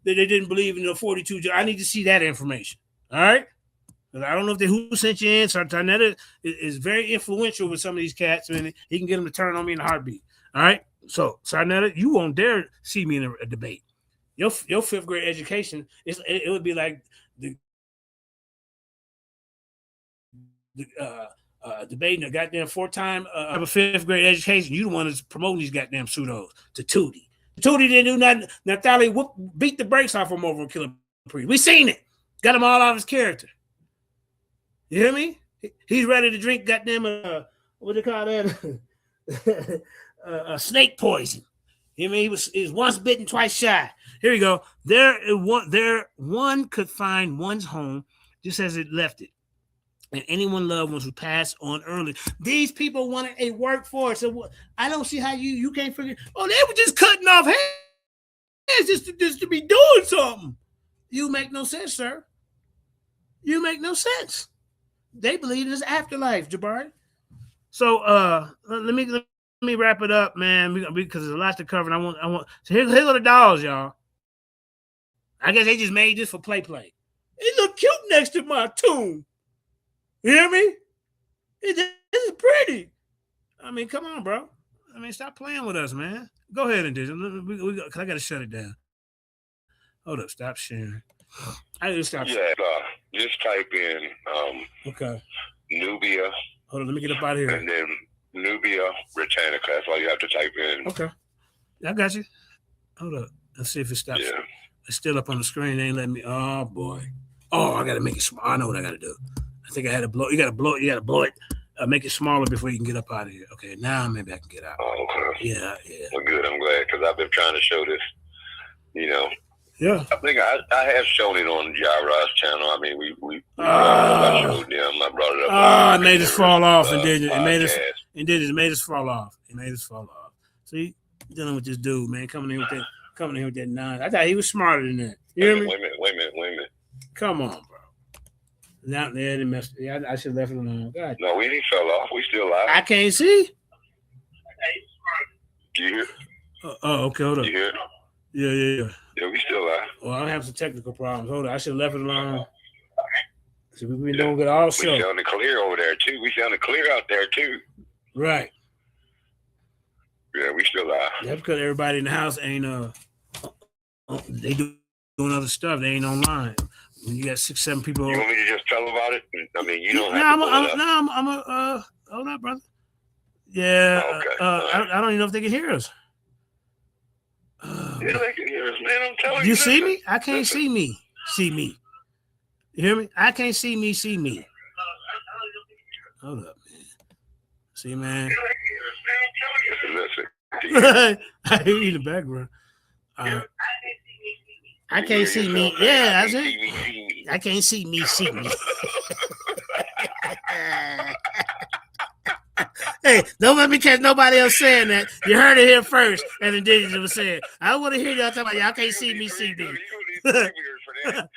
they didn't believe in the 42. I need to see that information. All right. I don't know who sent you in. So Tarnetta is very influential with some of these cats, and he can get them to turn on me in a heartbeat. All right. So Sarnetta, you won't dare see me in a debate. Your 5th grade education it would be like the debating a goddamn 4-time of a 5th grade education. You the one that's promoting these goddamn pseudos to Tootie. Tootie didn't do nothing. Nathalie beat the brakes off him over Killer Priest. We seen it. Got him all out of his character. You hear me? He's ready to drink goddamn what do they call that? Snake poison. You know, he was once bitten, twice shy. Here we go. One could find one's home just as it left it. And anyone loved ones who passed on early. These people wanted a workforce. So I don't see how you can't figure. Oh, they were just cutting off hands just to be doing something. You make no sense, sir. You make no sense. They believe in this afterlife, Jabari. So let me wrap it up, man, because there's a lot to cover. And I want. So here go the dolls, y'all. I guess they just made this for play. It look cute next to my tomb. You hear me? This is pretty. I mean, come on, bro. I mean, stop playing with us, man. Go ahead and do it. I got to shut it down. Hold up. Stop sharing. I just stop. Yeah, just type in okay. Nubia. Hold on. Let me get up out of here. And then Nubia Britannica. That's all you have to type in. Okay. I got you. Hold up. Let's see if it stops. Yeah. It's still up on the screen. They ain't letting me. Oh, boy. Oh, I got to make it small. I know what I got to do. I think I had to blow. You got to blow it. Make it smaller before you can get up out of here. Okay, now maybe I can get out. Oh, okay. Yeah. Well, good. I'm glad because I've been trying to show this. You know. Yeah. I think I have shown it on Jabari's channel. I mean, I showed them. I brought it up. It made us fall off, and did it? It made us fall off. It made us fall off. See, dealing with this dude, man, coming in with that nine. I thought he was smarter than that. You hear me? Wait a minute. Come on, bro. Now they messed. Yeah, I should have left it alone. God. No, we didn't fell off. We still live. I can't see. You hear? Okay, hold on. You hear? Yeah. Yeah, we still live. Well, I have some technical problems. Hold on. I should have left it alone. So we've been doing good all show. We sounded clear over there, too. We sounded clear out there, too. Right. Yeah, we still live. That's because everybody in the house ain't, they doing other stuff. They ain't online. When you got 6-7 people. You want me to just tell about it? I mean, you don't have to hold up, brother. Yeah. Okay. I don't even know if they can hear us. Yeah, they can hear us, man. I'm telling you. You see me? I can't see me. See me. You hear me? I can't see me. See me. Hold up, man. See, man. Listen. I hear you in the background. I can't see me. Yeah, that's it. I can't see me. See me. Hey, don't let me catch nobody else saying that. You heard it here first, and then Djedi was saying, I want to hear y'all talking about y'all can't see me. See me. You gonna need 3 beers for that.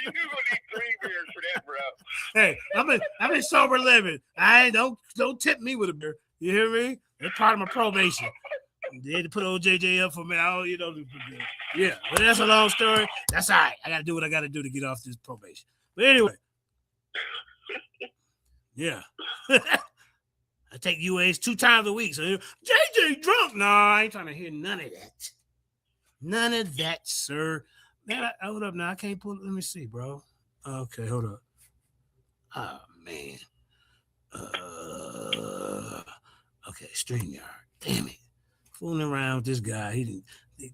You gonna need 3 beers for that, bro. Hey, I'm in sober living. Don't tip me with a beer. You hear me? That's part of my probation. They had to put old JJ up for me. Yeah, but that's a long story. That's all right. I got to do what I got to do to get off this probation. But anyway, Yeah. I take UAs 2 times a week. So JJ drunk. No, I ain't trying to hear none of that. None of that, sir. Man, hold up now. I can't pull it. Let me see, bro. Okay, hold up. Oh man. Okay, StreamYard. Damn it. Fooling around with this guy. He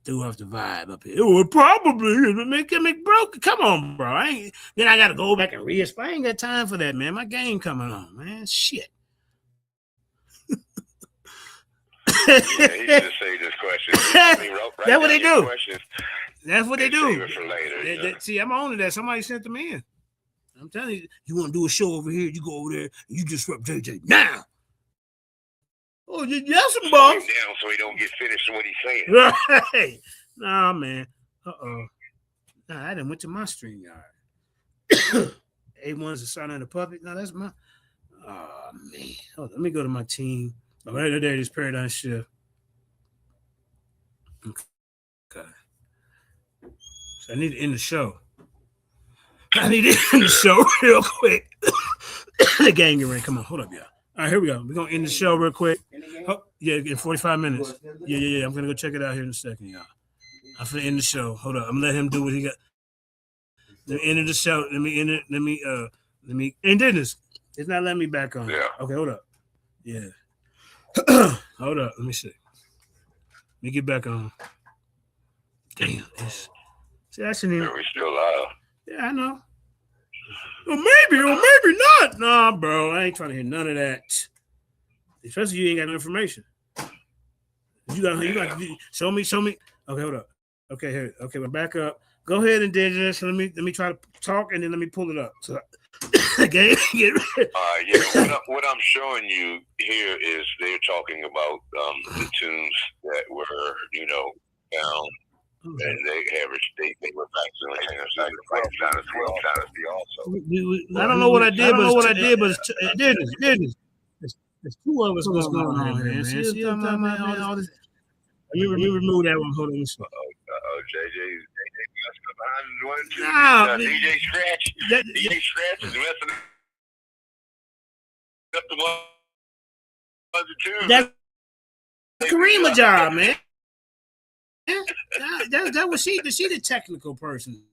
threw off the vibe up here. It would probably make it broke. Come on, bro. Then I gotta go back and re-explain. I ain't got time for that, man. My game coming on, man. Shit. Yeah, he just saved his question. That's what they do. Questions. That's what they do. Save it for later. See, I'm on to that. Somebody sent them in. I'm telling you, you want to do a show over here, you go over there, and you disrupt JJ now. Oh, yes, boss. Down so he don't get finished what he's saying. Right. Nah, man. Uh-oh. Nah, I done went to my StreamYard. A1's the sign of the puppet. No, that's my... Oh, man. Hold on. Let me go to my team. Oh, right there, this Paradigm Shift. Okay. So I need to end the show. Real quick. The gang get ready. Come on, hold up, y'all. All right, here we go. We're going to end the show real quick. Oh, yeah, in 45 minutes. Yeah. I'm going to go check it out here in a second, y'all. I'm going to end the show. Hold up. I'm going to let him do what he got. Let me end the show. Let me end it. Let me end this. It's not letting me back on. Yeah. Okay, hold up. Yeah. Hold up. Let me see. Let me get back on. Damn. See, I shouldn't even. We still live. Yeah, I know. Or maybe not. Nah, bro. I ain't trying to hear none of that. Especially you ain't got no information. You got show me. Okay, hold up. Okay, here. Okay, we're back up. Go ahead and digest. Let me try to talk and then let me pull it up. So okay. What I'm showing you here is they're talking about the tombs that were, found. And they were vaccinated and dynasty also. I don't know what I did, but it didn't. There's 2 of us going on here, man. See what I'm talking about? All this. Let me remove that one. Hold on. JJ Nah, DJ Scratch. DJ Scratch is messing up the other two. That's Karima job, man. That was she the technical person.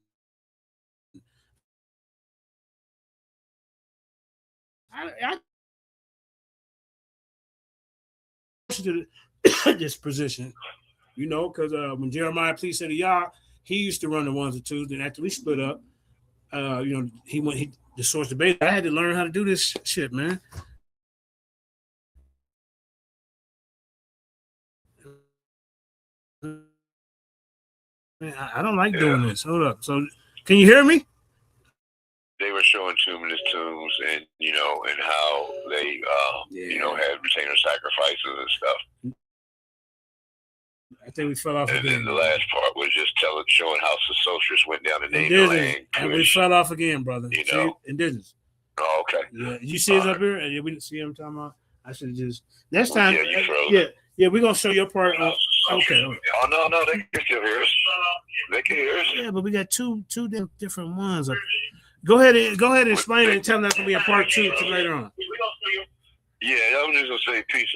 I to this position, because when Jeremiah Please said y'all, he used to run the 1s and 2s. Then after we split up, he the source debate. I had to learn how to do this shit, man. Man, I don't like doing this. Hold up. So, can you hear me? They were showing tombs and and how they had retainer sacrifices and stuff. I think we fell off and again. And then the last part was just showing how the socialists went down and named the land. And we fell off again, brother. Indigenous. Oh, okay. Yeah, you see us up here? And we didn't see him talking about. I should have just next time. Yeah, you froze. Yeah, we're gonna show your part. Okay. Oh no, they can still hear us. They can hear us. Yeah, but we got two different ones. Go ahead and explain it and tell them that's gonna be a part 2 to later on. Yeah, I was just gonna say peace.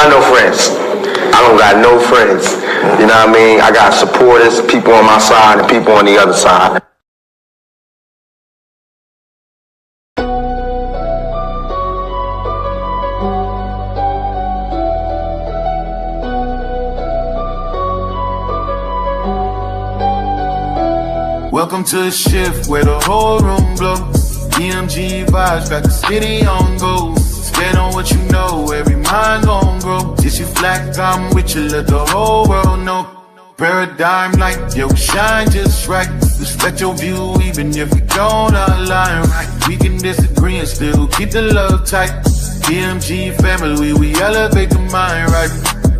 got no friends. I don't got no friends. You know what I mean? I got supporters, people on my side and people on the other side. Welcome to the shift where the whole room blows. EMG vibes got the city on go. Stand on what you know, every mind gon' grow. Just you flat, I'm with you, let the whole world know. Paradigm like, yo, shine just right. Respect your view even if you don't align right. We can disagree and still keep the love tight. EMG family, we elevate the mind right.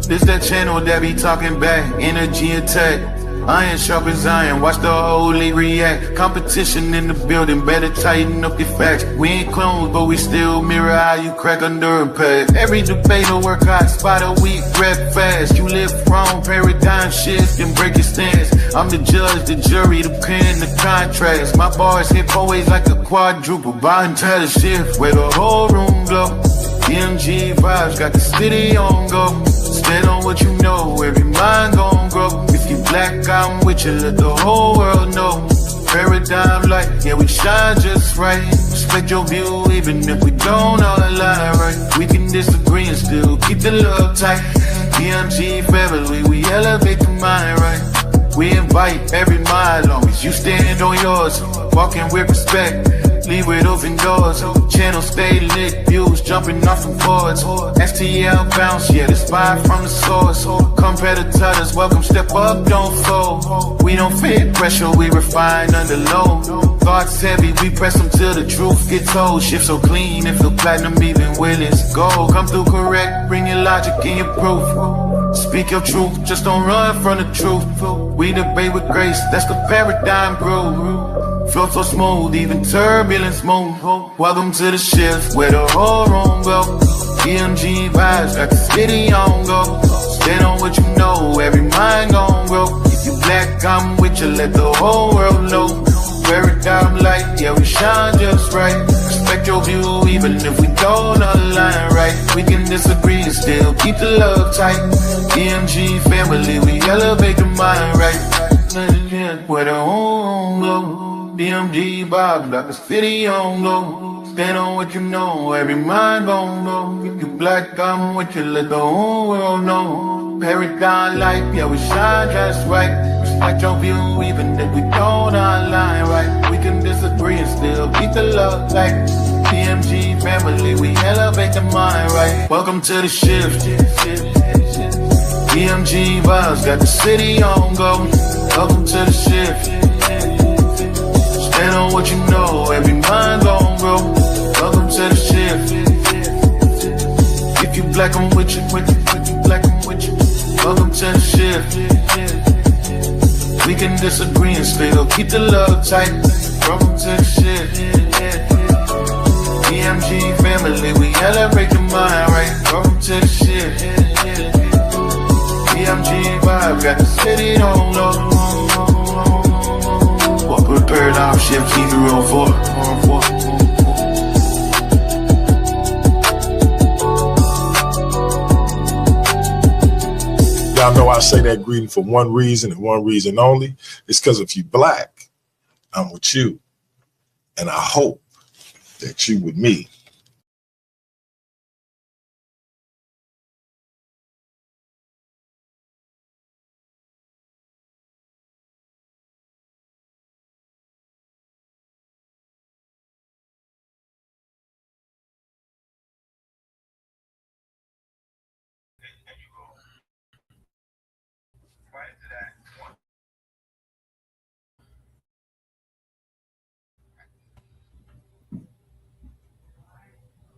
This that channel that be talking back, energy attack. Iron sharp as iron, watch the whole league react. Competition in the building, better tighten up your facts. We ain't clones, but we still mirror how you crack under impact. Every debater work hard, spot a weak, rep fast. You live wrong, paradigm shift and break your stance. I'm the judge, the jury, the pen, the contrast. My bars hit always like a quadruple. Bottom tell the shift where the whole room glow. EMG vibes got the city on go. Stand on what you know, every mind gon' grow. If you black, I'm with you, let the whole world know. Paradigm light, yeah, we shine just right. Respect your view, even if we don't all align right. We can disagree and still keep the love tight. EMG family, we elevate the mind right. We invite every mind, long as you stand on yours. Walking with respect, leave with open doors. Channel stay lit, views jumping off from boards. STL bounce, yeah, the spy from the source. Competitors, welcome, step up, don't fold. We don't fit pressure, we refine under load. Thoughts heavy, we press them till the truth gets told. Shift so clean, it feel platinum even when it's gold. Come through correct, bring your logic and your proof. Speak your truth, just don't run from the truth. We debate with grace, that's the paradigm groove. Flow so smooth, even turbulence move. Welcome to the shift where the whole room go. EMG vibes got the city on go. Stand on what you know, every mind gon' grow. If you black, I'm with you, let the whole world know. Paradigm light, yeah, we shine just right. Respect your view, even if we don't align right. We can disagree and still keep the love tight. EMG family, we elevate the mind right. Where the whole room go. DMG vibes got the city on low. Stand on what you know, every mind gon' go. If you black, I'm with you, let the whole world know. Paradigm light, yeah, we shine just right. Respect your view, even if we don't align right. We can disagree and still keep the love tight. DMG family, we elevate the mind right. Welcome to the shift. DMG vibes got the city on go. Welcome to the shift. Stand on what you know, every mind gon' grow. Welcome to the shift. If you black, I'm with you, if you black, I'm with you. Welcome to the shift. We can disagree and still keep the love tight. Welcome to the shift. EMG family, we elevate the mind right. Welcome to the shift. EMG vibe, got the city on low. With paradigm shift, keep it real for. Y'all know I say that greeting for one reason and one reason only. It's because if you black, I'm with you. And I hope that you with me.